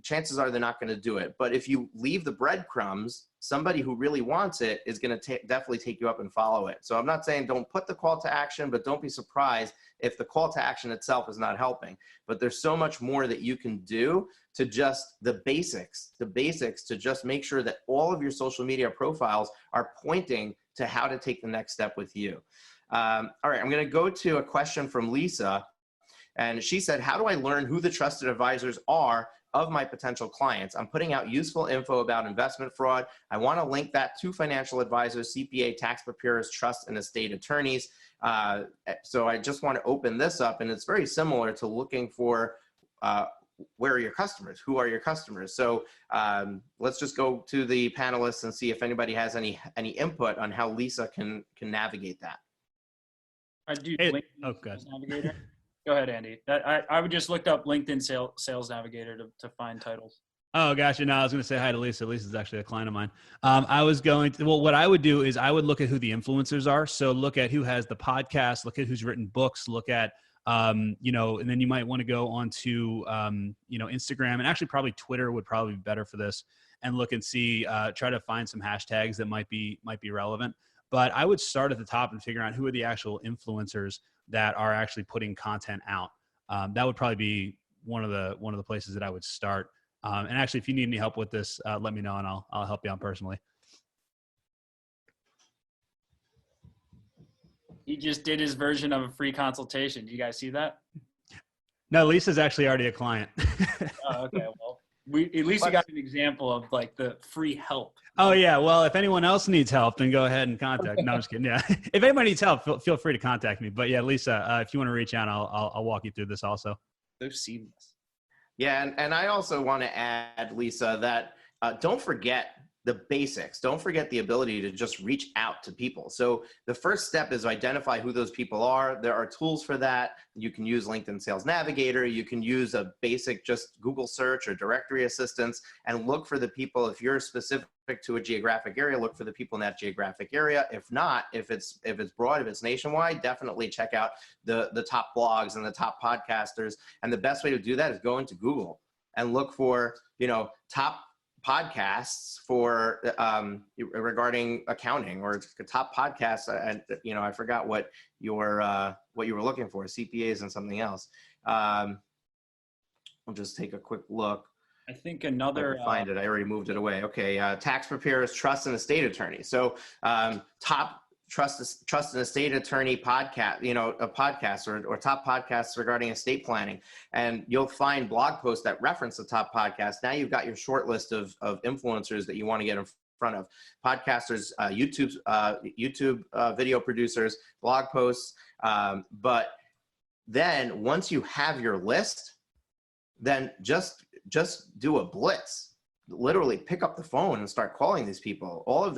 chances are they're not going to do it. But if you leave the breadcrumbs, somebody who really wants it is going to definitely take you up and follow it. So I'm not saying don't put the call to action, but don't be surprised if the call to action itself is not helping. But there's so much more that you can do to just the basics to just make sure that all of your social media profiles are pointing to how to take the next step with you. All right, I'm going to go to a question from Lisa. And she said, how do I learn who the trusted advisors are of my potential clients? I'm putting out useful info about investment fraud. I want to link that to financial advisors, CPA, tax preparers, trust and estate attorneys. So I just want to open this up, and it's very similar to looking for where are your customers? Who are your customers? So let's just go to the panelists and see if anybody has any input on how Lisa can navigate that. I do. Hey, oh, good. Navigator. Go ahead, Andy. I would just look up LinkedIn Sales Navigator to find titles. Oh, gotcha. No, I was going to say hi to Lisa. Lisa's actually a client of mine. What I would do is I would look at who the influencers are. So look at who has the podcast, look at who's written books, look at, and then you might want to go onto, Instagram, and actually probably Twitter would probably be better for this, and look and see, try to find some hashtags that might be relevant. But I would start at the top and figure out who are the actual influencers that are actually putting content out. That would probably be one of the places that I would start. And actually, if you need any help with this, let me know and I'll help you out personally. He just did his version of a free consultation. Do you guys see that? No, Lisa's actually already a client. Oh, okay. Well, at least you got an example of like the free help. Oh yeah. Well, if anyone else needs help, then go ahead and contact. No, I'm just kidding. Yeah. If anybody needs help, feel free to contact me. But yeah, Lisa, if you want to reach out, I'll walk you through this also. So seamless. Yeah, and I also want to add, Lisa, that don't forget the basics. Don't forget the ability to just reach out to people. So the first step is identify who those people are. There are tools for that. You can use LinkedIn Sales Navigator. You can use a basic just Google search or directory assistance and look for the people. If you're specific to a geographic area, look for the people in that geographic area. If not, if it's broad, if it's nationwide, definitely check out the top blogs and the top podcasters. And the best way to do that is go into Google and look for, top podcasts for regarding accounting, or top podcasts. I forgot what you were looking for, CPAs and something else. I'll just take a quick look. I think another find it. I already moved it away. Okay, tax preparers, trust and estate attorney. So top trust and estate attorney podcast, a podcast or top podcasts regarding estate planning, and you'll find blog posts that reference the top podcast. Now you've got your short list of influencers that you want to get in front of: podcasters, YouTube video producers, blog posts. But then once you have your list, then just do a blitz. Literally pick up the phone and start calling these people. All of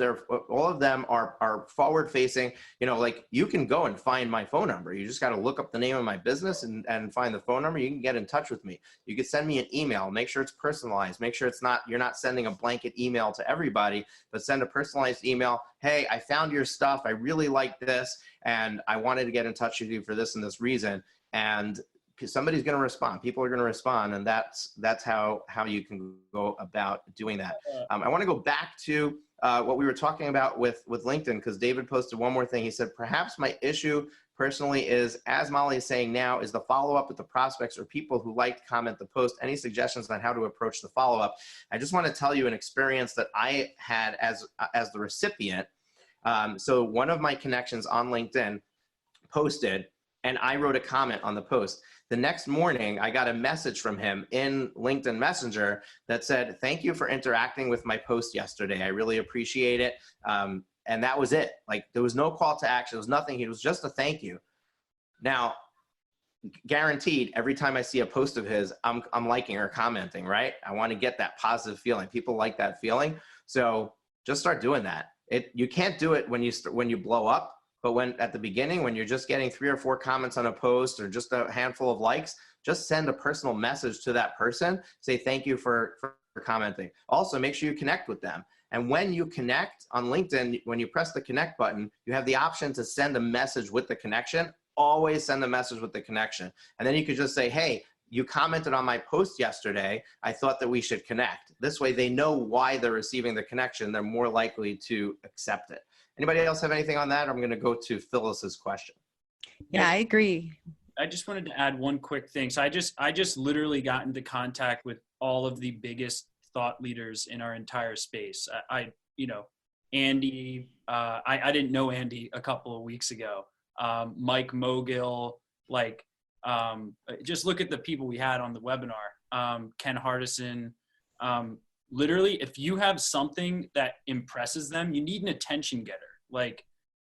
them are forward facing. Like, you can go and find my phone number. You just got to look up the name of my business and find the phone number. You can get in touch with me. You can send me an email. Make sure it's personalized. Make sure you're not sending a blanket email to everybody, but send a personalized email. Hey, I found your stuff. I really like this, and I wanted to get in touch with you for this and this reason. And somebody's going to respond. People are going to respond, and that's how you can go about doing that. I want to go back to what we were talking about with LinkedIn, because David posted one more thing. He said, perhaps my issue personally is, as Mollaei is saying now, is the follow-up with the prospects or people who like to comment the post. Any suggestions on how to approach the follow-up? I just want to tell you an experience that I had as the recipient. So one of my connections on LinkedIn posted, and I wrote a comment on the post. The next morning, I got a message from him in LinkedIn Messenger that said, "Thank you for interacting with my post yesterday. I really appreciate it." And that was it. Like, there was no call to action. There was nothing. It was just a thank you. Now, guaranteed, every time I see a post of his, I'm liking or commenting, right? I want to get that positive feeling. People like that feeling. So just start doing that. You can't do it when you blow up. But at the beginning, when you're just getting 3 or 4 comments on a post or just a handful of likes, just send a personal message to that person. Say, thank you for commenting. Also, make sure you connect with them. And when you connect on LinkedIn, when you press the connect button, you have the option to send a message with the connection. Always send a message with the connection. And then you could just say, hey, you commented on my post yesterday. I thought that we should connect. This way they know why they're receiving the connection. They're more likely to accept it. Anybody else have anything on that? I'm going to go to Phyllis's question. Yeah, I agree. I just wanted to add one quick thing. So I just literally got into contact with all of the biggest thought leaders in our entire space. Andy, I didn't know Andy a couple of weeks ago. Mike Mogill, just look at the people we had on the webinar. Ken Hardison. Literally, if you have something that impresses them, you need an attention getter.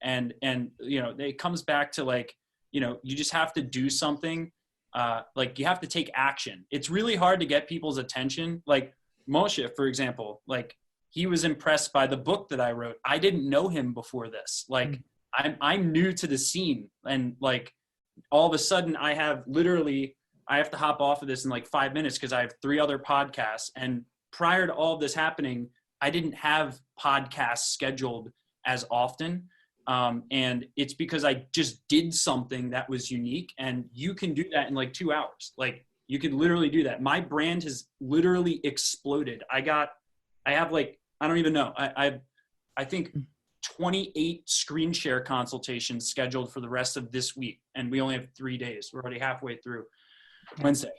It comes back to you just have to do something. You have to take action. It's really hard to get people's attention. Like Moshe, for example, he was impressed by the book that I wrote. I didn't know him before this. I'm new to the scene, and all of a sudden I have to hop off of this in like 5 minutes because I have 3 other podcasts. And prior to all of this happening, I didn't have podcasts scheduled as often. And it's because I just did something that was unique, and you can do that in like 2 hours. Like, you can literally do that. My brand has literally exploded. I have like, I don't even know. I think 28 screen share consultations scheduled for the rest of this week. And we only have 3 days. We're already halfway through Wednesday.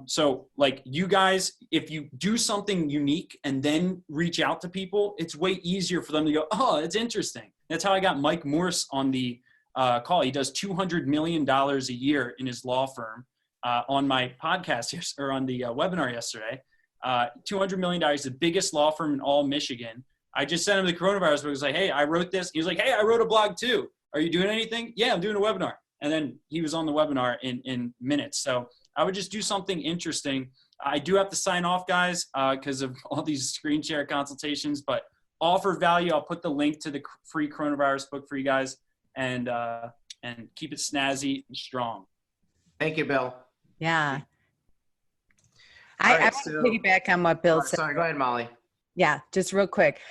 So like, you guys, if you do something unique and then reach out to people, it's way easier for them to go, oh, it's interesting. That's how I got Mike Morse on the call. He does $200 million a year in his law firm on my podcast or on the webinar yesterday. $200 million, the biggest law firm in all Michigan. I just sent him the coronavirus book. I was like, hey, I wrote this. He was like, hey, I wrote a blog too. Are you doing anything? Yeah, I'm doing a webinar. And then he was on the webinar in minutes. So I would just do something interesting. I do have to sign off, guys, because of all these screen share consultations, but offer value. I'll put the link to the free coronavirus book for you guys, and keep it snazzy and strong. Thank you, Bill. Yeah. I want to piggyback on what Bill said. Sorry, go ahead, Molly. Yeah, just real quick.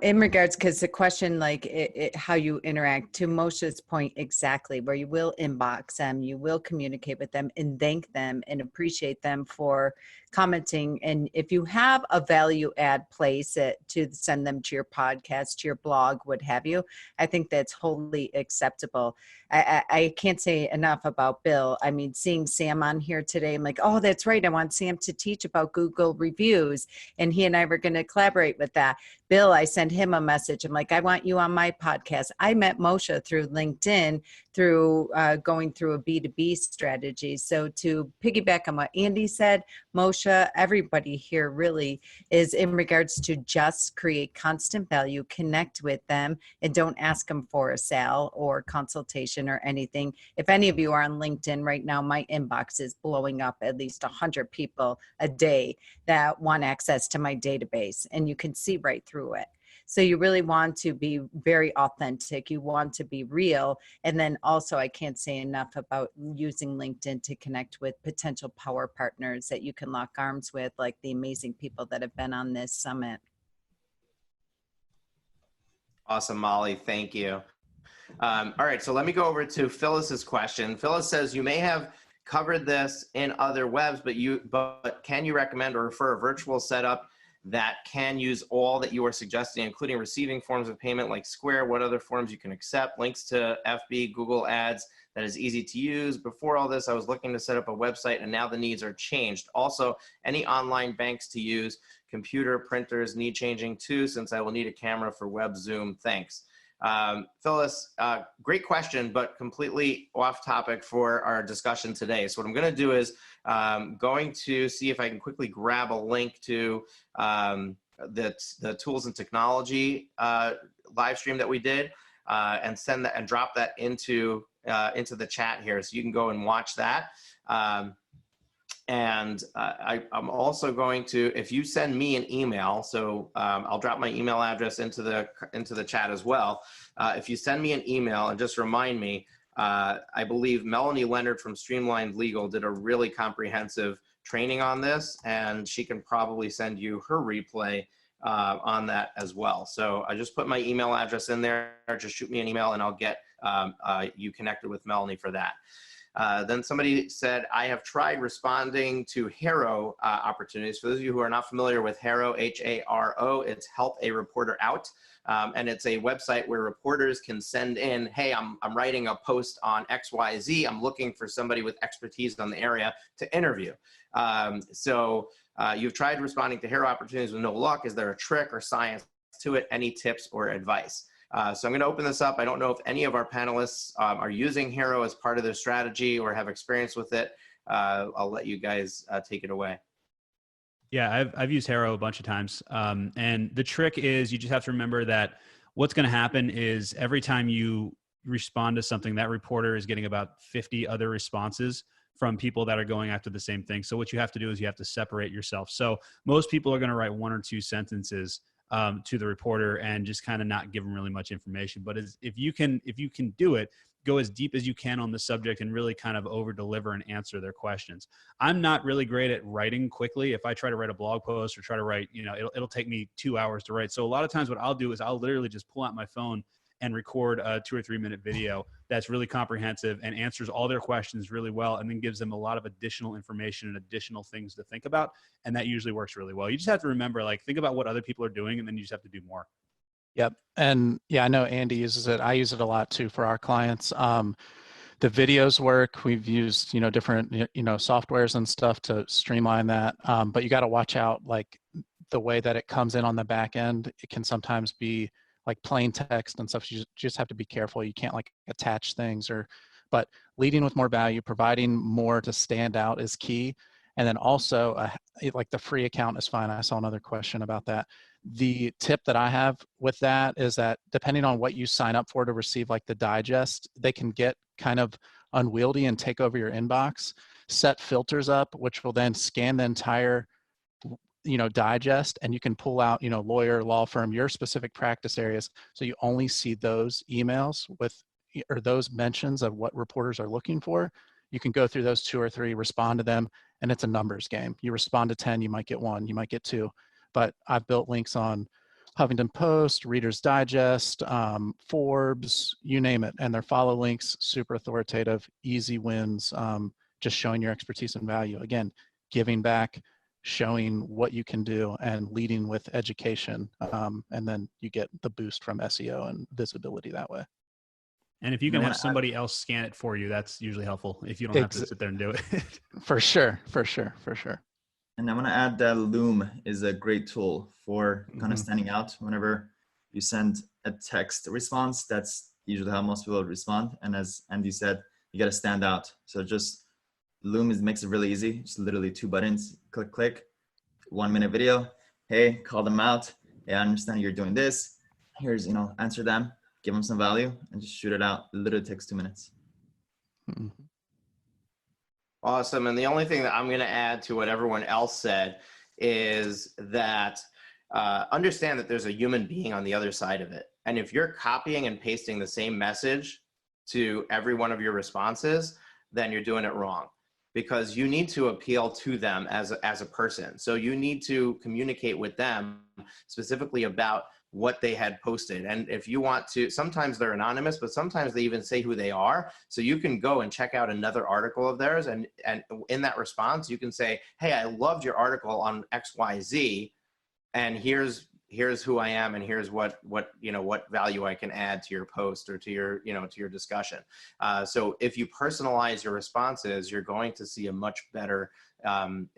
In regards, because the question, like how you interact, to Moshe's point exactly, where you will inbox them, you will communicate with them and thank them and appreciate them for commenting. And if you have a value add place to send them to your podcast, to your blog, what have you, I think that's wholly acceptable. I can't say enough about Bill. I mean, seeing Sam on here today, I'm like, oh, that's right. I want Sam to teach about Google reviews. And he and I were going to collaborate with that. Bill, I sent him a message. I'm like, I want you on my podcast. I met Moshe through LinkedIn, through going through a B2B strategy. So to piggyback on what Andy said, Moshe, everybody here really is in regards to just create constant value, connect with them, and don't ask them for a sale or consultation or anything. If any of you are on LinkedIn right now, my inbox is blowing up at least 100 people a day that want access to my database, and you can see right through it. So you really want to be very authentic. You want to be real. And then also, I can't say enough about using LinkedIn to connect with potential power partners that you can lock arms with, like the amazing people that have been on this summit. Awesome, Molly. Thank you. All right, so let me go over to Phyllis's question. Phyllis says, you may have covered this in other webs, but can you recommend or refer a virtual setup that can use all that you are suggesting, including receiving forms of payment like Square, what other forms you can accept, links to FB, Google Ads that is easy to use? Before all this, I was looking to set up a website, and now the needs are changed. Also, any online banks to use, computer, printers need changing too, since I will need a camera for web Zoom. Thanks. Phyllis, great question, but completely off topic for our discussion today. So what I'm going to do is going to see if I can quickly grab a link to the tools and technology live stream that we did, and send that and drop that into the chat here, so you can go and watch that. And I'm also going to, if you send me an email, so I'll drop my email address into the chat as well. If you send me an email and just remind me, I believe Melanie Leonard from Streamlined Legal did a really comprehensive training on this, and she can probably send you her replay on that as well. So I just put my email address in there. Just shoot me an email and I'll get you connected with Melanie for that. Then somebody said, I have tried responding to HARO opportunities. For those of you who are not familiar with HARO, H-A-R-O, it's Help a Reporter Out. And it's a website where reporters can send in, hey, I'm writing a post on XYZ. I'm looking for somebody with expertise on the area to interview. So you've tried responding to HARO opportunities with no luck. Is there a trick or science to it? Any tips or advice? So I'm going to open this up. I don't know if any of our panelists are using HARO as part of their strategy or have experience with it. I'll let you guys take it away. Yeah, I've used HARO a bunch of times. And the trick is you just have to remember that what's going to happen is every time you respond to something, that reporter is getting about 50 other responses from people that are going after the same thing. So what you have to do is you have to separate yourself. So most people are going to write 1 or 2 sentences to the reporter and just kind of not give them really much information. But if you can do it, go as deep as you can on the subject and really kind of over deliver and answer their questions. I'm not really great at writing quickly. If I try to write a blog post or try to write, it'll take me 2 hours to write. So a lot of times what I'll do is I'll literally just pull out my phone and record a 2 or 3 minute video that's really comprehensive and answers all their questions really well, and then gives them a lot of additional information and additional things to think about. And that usually works really well. You just have to remember, like, think about what other people are doing, and then you just have to do more. Yep. And yeah, I know Andy uses it. I use it a lot too for our clients. The videos work. We've used, different, softwares and stuff to streamline that. But you got to watch out, like the way that it comes in on the back end. It can sometimes be like plain text and stuff. You just have to be careful. You can't like attach things but leading with more value, providing more to stand out is key. And then also like the free account is fine. I saw another question about that. The tip that I have with that is that depending on what you sign up for to receive like the digest, they can get kind of unwieldy and take over your inbox. Set filters up, which will then scan the entire digest, and you can pull out, lawyer, law firm, your specific practice areas. So you only see those emails or those mentions of what reporters are looking for. You can go through those 2 or 3, respond to them, and it's a numbers game. You respond to 10, you might get 1, you might get 2. But I've built links on Huffington Post, Reader's Digest, Forbes, you name it. And their follow links, super authoritative, easy wins, just showing your expertise and value. Again, giving back, showing what you can do, and leading with education. And then you get the boost from SEO and visibility that way. And if you can have somebody else scan it for you, that's usually helpful if you don't have to sit there and do it. For sure. And I want to add that Loom is a great tool for kind of standing out whenever you send a text response. That's usually how most people respond. And as Andy said, you got to stand out. So just Loom makes it really easy. Just literally 2 buttons, click, 1 minute video. Hey, call them out. Hey, I understand you're doing this. Here's, answer them, give them some value, and just shoot it out. It literally takes 2 minutes. Mm-hmm. Awesome. And the only thing that I'm going to add to what everyone else said is that understand that there's a human being on the other side of it. And if you're copying and pasting the same message to every one of your responses, then you're doing it wrong, because you need to appeal to them as a person. So you need to communicate with them specifically about what they had posted. And if you want to, sometimes they're anonymous, but sometimes they even say who they are. So you can go and check out another article of theirs. And in that response, you can say, hey, I loved your article on XYZ. And here's who I am, and here's what value I can add to your post or to your discussion. So if you personalize your responses, you're going to see a much better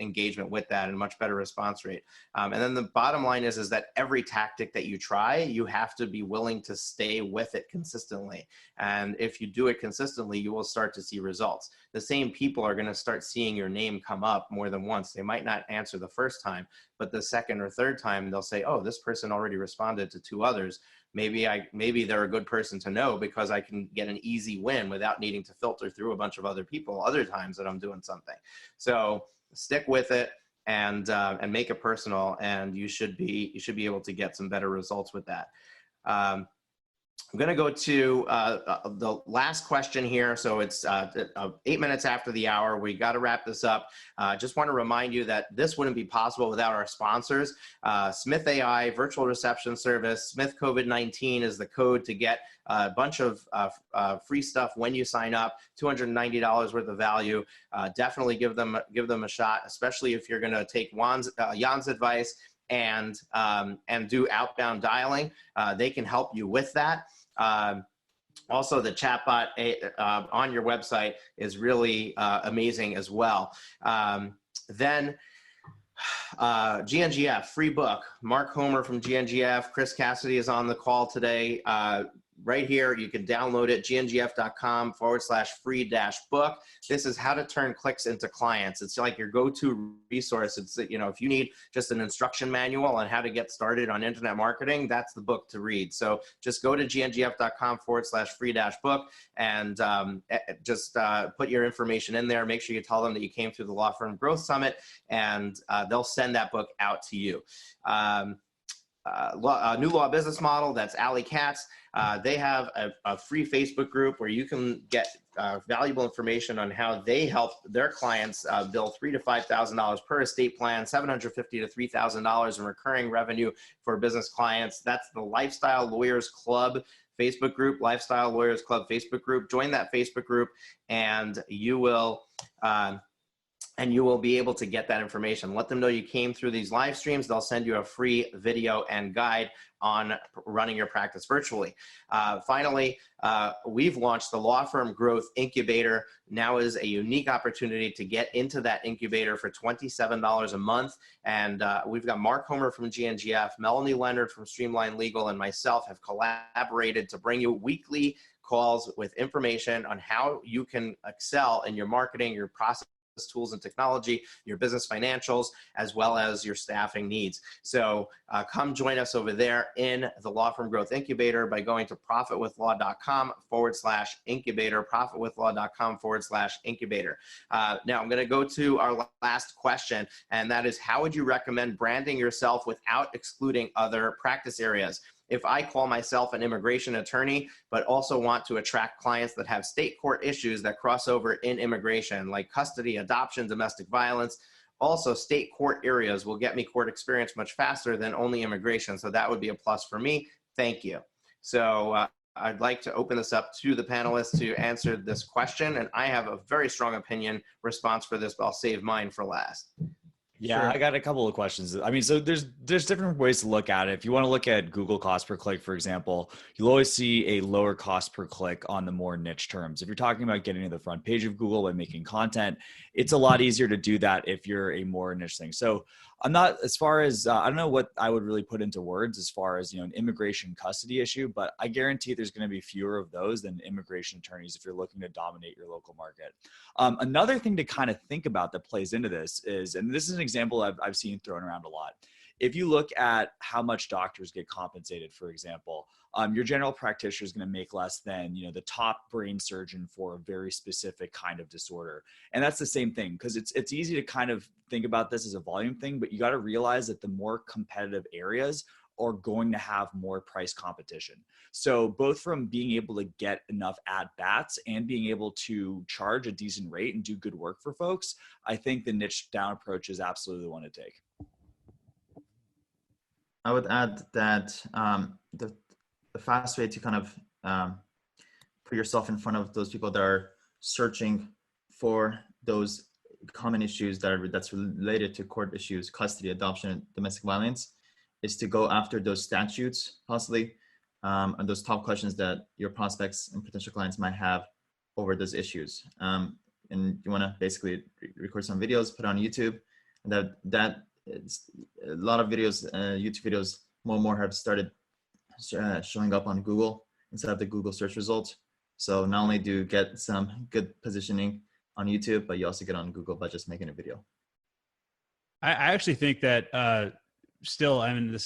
engagement with that and much better response rate. And then the bottom line is that every tactic that you try, you have to be willing to stay with it consistently. And if you do it consistently, you will start to see results. The same people are going to start seeing your name come up more than once. They might not answer the first time, but the second or third time they'll say, oh, this person already responded to 2 others. Maybe they're a good person to know, because I can get an easy win without needing to filter through a bunch of other people other times that I'm doing something. So stick with it and make it personal, and you should be able to get some better results with that. I'm going to go to the last question here. So it's 8 minutes after the hour. We got to wrap this up. Just want to remind you that this wouldn't be possible without our sponsors. Smith AI, virtual reception service. Smith COVID-19 is the code to get a bunch of free stuff when you sign up. $290 worth of value. Definitely give them a shot, especially if you're going to take Jan's advice and do outbound dialing. They can help you with that. Also, the chatbot on your website is really amazing as well. Then GNGF, free book. Mark Homer from GNGF. Chris Casseday is on the call today. Right here, you can download it, gngf.com/free-book. This is how to turn clicks into clients. It's like your go-to resource. It's, if you need just an instruction manual on how to get started on internet marketing, that's the book to read. So just go to gngf.com/free-book and just put your information in there. Make sure you tell them that you came through the Law Firm Growth Summit, and they'll send that book out to you. new law business model. That's Alley Katz. They have a free Facebook group where you can get valuable information on how they help their clients bill $3,000 to $5,000 per estate plan, $750 to $3,000 in recurring revenue for business clients. That's the Lifestyle Lawyers Club Facebook group, Lifestyle Lawyers Club Facebook group. Join that Facebook group, and you will be able to get that information. Let them know you came through these live streams. They'll send you a free video and guide on running your practice virtually. Finally, we've launched the Law Firm Growth Incubator. Now is a unique opportunity to get into that incubator for $27 a month. And we've got Mark Homer from GNGF, Melanie Leonard from Streamline Legal, and myself have collaborated to bring you weekly calls with information on how you can excel in your marketing, your process, tools and technology, your business financials, as well as your staffing needs. So come join us over there in the Law Firm Growth Incubator by going to profitwithlaw.com/incubator, profitwithlaw.com/incubator. Now I'm going to go to our last question, and that is, how would you recommend branding yourself without excluding other practice areas? If I call myself an immigration attorney, but also want to attract clients that have state court issues that cross over in immigration, like custody, adoption, domestic violence, also state court areas will get me court experience much faster than only immigration. So that would be a plus for me. Thank you. So I'd like to open this up to the panelists to answer this question. And I have a very strong opinion response for this, but I'll save mine for last. Yeah, sure. I got a couple of questions. I mean, so there's different ways to look at it. If you want to look at Google cost per click, for example, you'll always see a lower cost per click on the more niche terms. If you're talking about getting to the front page of Google by making content, it's a lot easier to do that if you're a more niche thing. So I'm not, as far as, I don't know what I would really put into words as far as, an immigration custody issue, but I guarantee there's going to be fewer of those than immigration attorneys if you're looking to dominate your local market. Another thing to kind of think about that plays into this is, and this is an example I've seen thrown around a lot. If you look at how much doctors get compensated, for example, your general practitioner is going to make less than, the top brain surgeon for a very specific kind of disorder. And that's the same thing, because it's easy to kind of think about this as a volume thing, but you got to realize that the more competitive areas are going to have more price competition. So both from being able to get enough at bats and being able to charge a decent rate and do good work for folks, I think the niche down approach is absolutely the one to take. I would add that the fast way to kind of put yourself in front of those people that are searching for those common issues that's related to court issues, custody, adoption, and domestic violence, is to go after those statutes, possibly, and those top questions that your prospects and potential clients might have over those issues. And you want to basically record some videos, put on YouTube, and that is a lot of videos, YouTube videos, more and more have started showing up on Google instead of the Google search results. So not only do you get some good positioning on YouTube, but you also get on Google by just making a video. I actually think that still, I mean,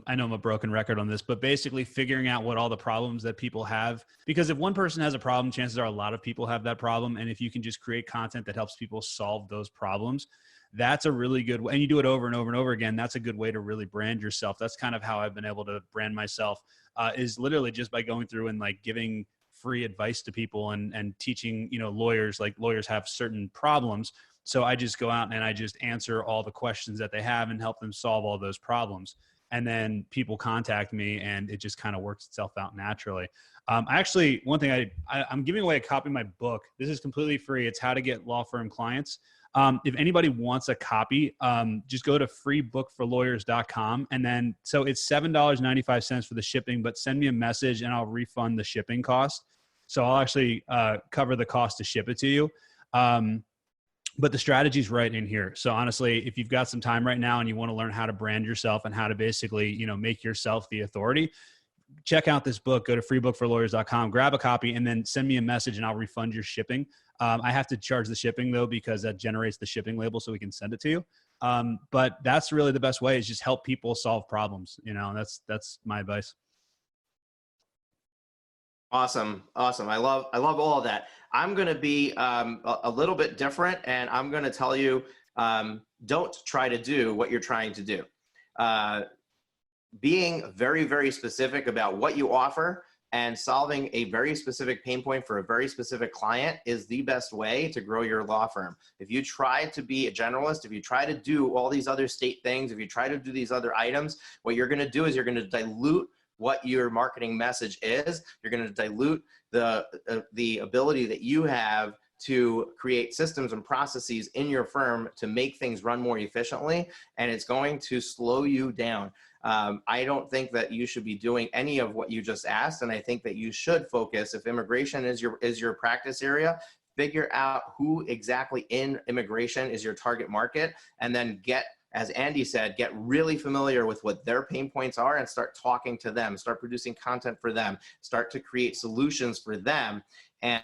I know I'm a broken record on this, but basically figuring out what all the problems that people have, because if one person has a problem, chances are a lot of people have that problem. And if you can just create content that helps people solve those problems, that's a really good way. And you do it over and over and over again. That's a good way to really brand yourself. That's kind of how I've been able to brand myself, is literally just by going through and like giving free advice to people and teaching, lawyers have certain problems. So I just go out and I just answer all the questions that they have and help them solve all those problems. And then people contact me and it just kind of works itself out naturally. Actually, one thing I'm giving away a copy of my book. This is completely free. It's How to Get Law Firm Clients. If anybody wants a copy, just go to freebookforlawyers.com. And then, so it's $7.95 for the shipping, but send me a message and I'll refund the shipping cost. So I'll actually cover the cost to ship it to you. But the strategy's right in here. So honestly, if you've got some time right now and you want to learn how to brand yourself and how to basically, make yourself the authority, check out this book, go to freebookforlawyers.com, grab a copy, and then send me a message and I'll refund your shipping. I have to charge the shipping though, because that generates the shipping label so we can send it to you. But that's really the best way, is just help people solve problems, and that's my advice. Awesome. I love all of that. I'm going to be a little bit different, and I'm going to tell you, don't try to do what you're trying to do. being very, very specific about what you offer and solving a very specific pain point for a very specific client is the best way to grow your law firm. If you try to be a generalist, if you try to do all these other state things, if you try to do these other items, what you're going to do is you're going to dilute what your marketing message is. You're going to dilute the ability that you have to create systems and processes in your firm to make things run more efficiently, and it's going to slow you down. I don't think that you should be doing any of what you just asked, and I think that you should focus, if immigration is your practice area, figure out who exactly in immigration is your target market, and then get, as Andy said, get really familiar with what their pain points are and start talking to them, start producing content for them, start to create solutions for them, and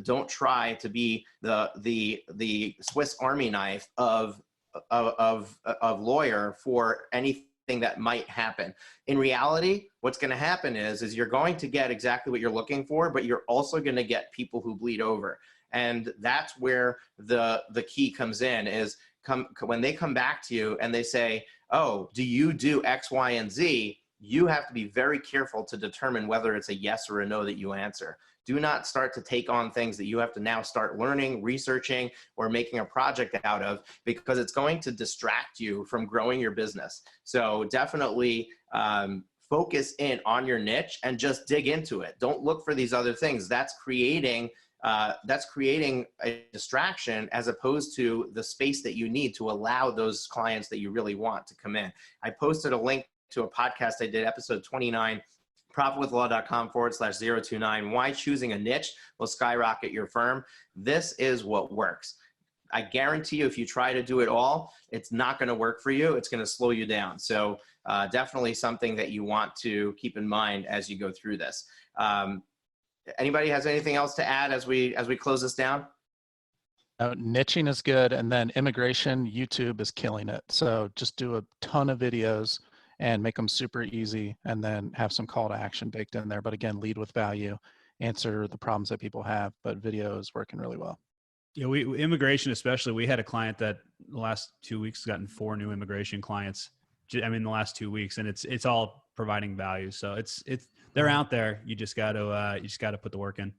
don't try to be the Swiss Army knife of lawyer for anything that might happen. In reality, what's going to happen is you're going to get exactly what you're looking for, but you're also going to get people who bleed over. And that's where the key comes in, is when they come back to you and they say, oh, do you do X, Y, and Z? You have to be very careful to determine whether it's a yes or a no that you answer. Do not start to take on things that you have to now start learning, researching, or making a project out of, because it's going to distract you from growing your business. So definitely focus in on your niche and just dig into it. Don't look for these other things. That's creating a distraction as opposed to the space that you need to allow those clients that you really want to come in. I posted a link to a podcast I did, episode 29, profitwithlaw.com/029, why choosing a niche will skyrocket your firm. This is what works. I guarantee you, if you try to do it all, it's not going to work for you. It's going to slow you down. So definitely something that you want to keep in mind as you go through this. Anybody has anything else to add as we close this down? Niching is good. And then immigration, YouTube is killing it. So just do a ton of videos and make them super easy, and then have some call to action baked in there. But again, lead with value, answer the problems that people have, but video is working really well. Yeah, immigration especially, we had a client that the last 2 weeks has gotten 4 new immigration clients. I mean, the last 2 weeks, and it's all providing value. So they're out there. You just got to put the work in.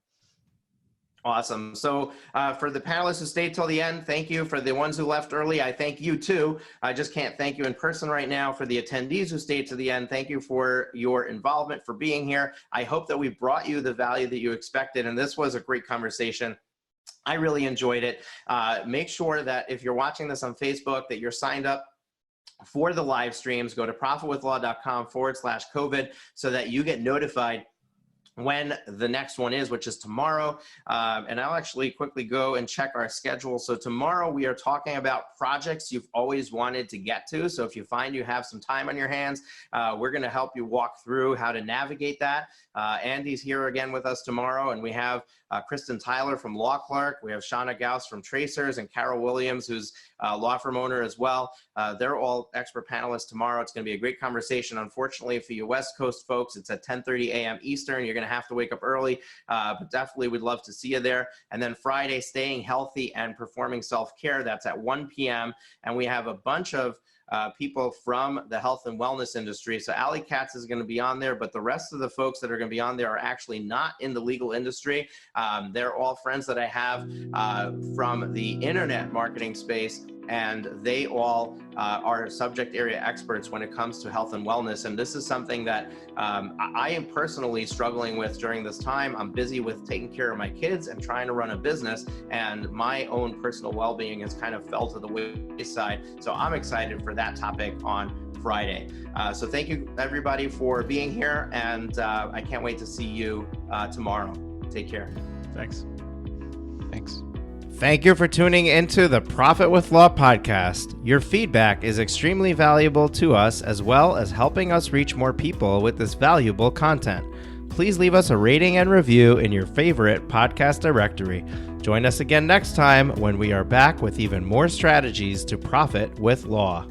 Awesome. So for the panelists who stayed till the end, thank you. For the ones who left early, I thank you too. I just can't thank you in person right now. For the attendees who stayed to the end, thank you for your involvement, for being here. I hope that we brought you the value that you expected, and this was a great conversation. I really enjoyed it. Make sure that if you're watching this on Facebook, that you're signed up for the live streams. Go to profitwithlaw.com/COVID so that you get notified when the next one is, which is tomorrow. And I'll actually quickly go and check our schedule. So tomorrow we are talking about projects you've always wanted to get to. So if you find you have some time on your hands, we're going to help you walk through how to navigate that. Andy's here again with us tomorrow, and we have Kristen Tyler from Law Clerk. We have Shauna Gauss from Tracers, and Carol Williams, who's a law firm owner as well. They're all expert panelists tomorrow. It's going to be a great conversation. Unfortunately, for you West Coast folks, it's at 10:30 a.m. Eastern. You're going to have to wake up early, but definitely would love to see you there. And then Friday, staying healthy and performing self-care. That's at 1 p.m. And we have a bunch of people from the health and wellness industry. So Ali Katz is going to be on there, but the rest of the folks that are going to be on there are actually not in the legal industry. They're all friends that I have from the internet marketing space, and they all are subject area experts when it comes to health and wellness. And this is something that I am personally struggling with during this time. I'm busy with taking care of my kids and trying to run a business, and my own personal well-being has kind of fell to the wayside. So I'm excited for that topic on Friday. So thank you everybody for being here, and I can't wait to see you tomorrow. Take care. Thanks. Thanks. Thank you for tuning into the Profit with Law podcast. Your feedback is extremely valuable to us, as well as helping us reach more people with this valuable content. Please leave us a rating and review in your favorite podcast directory. Join us again next time when we are back with even more strategies to profit with law.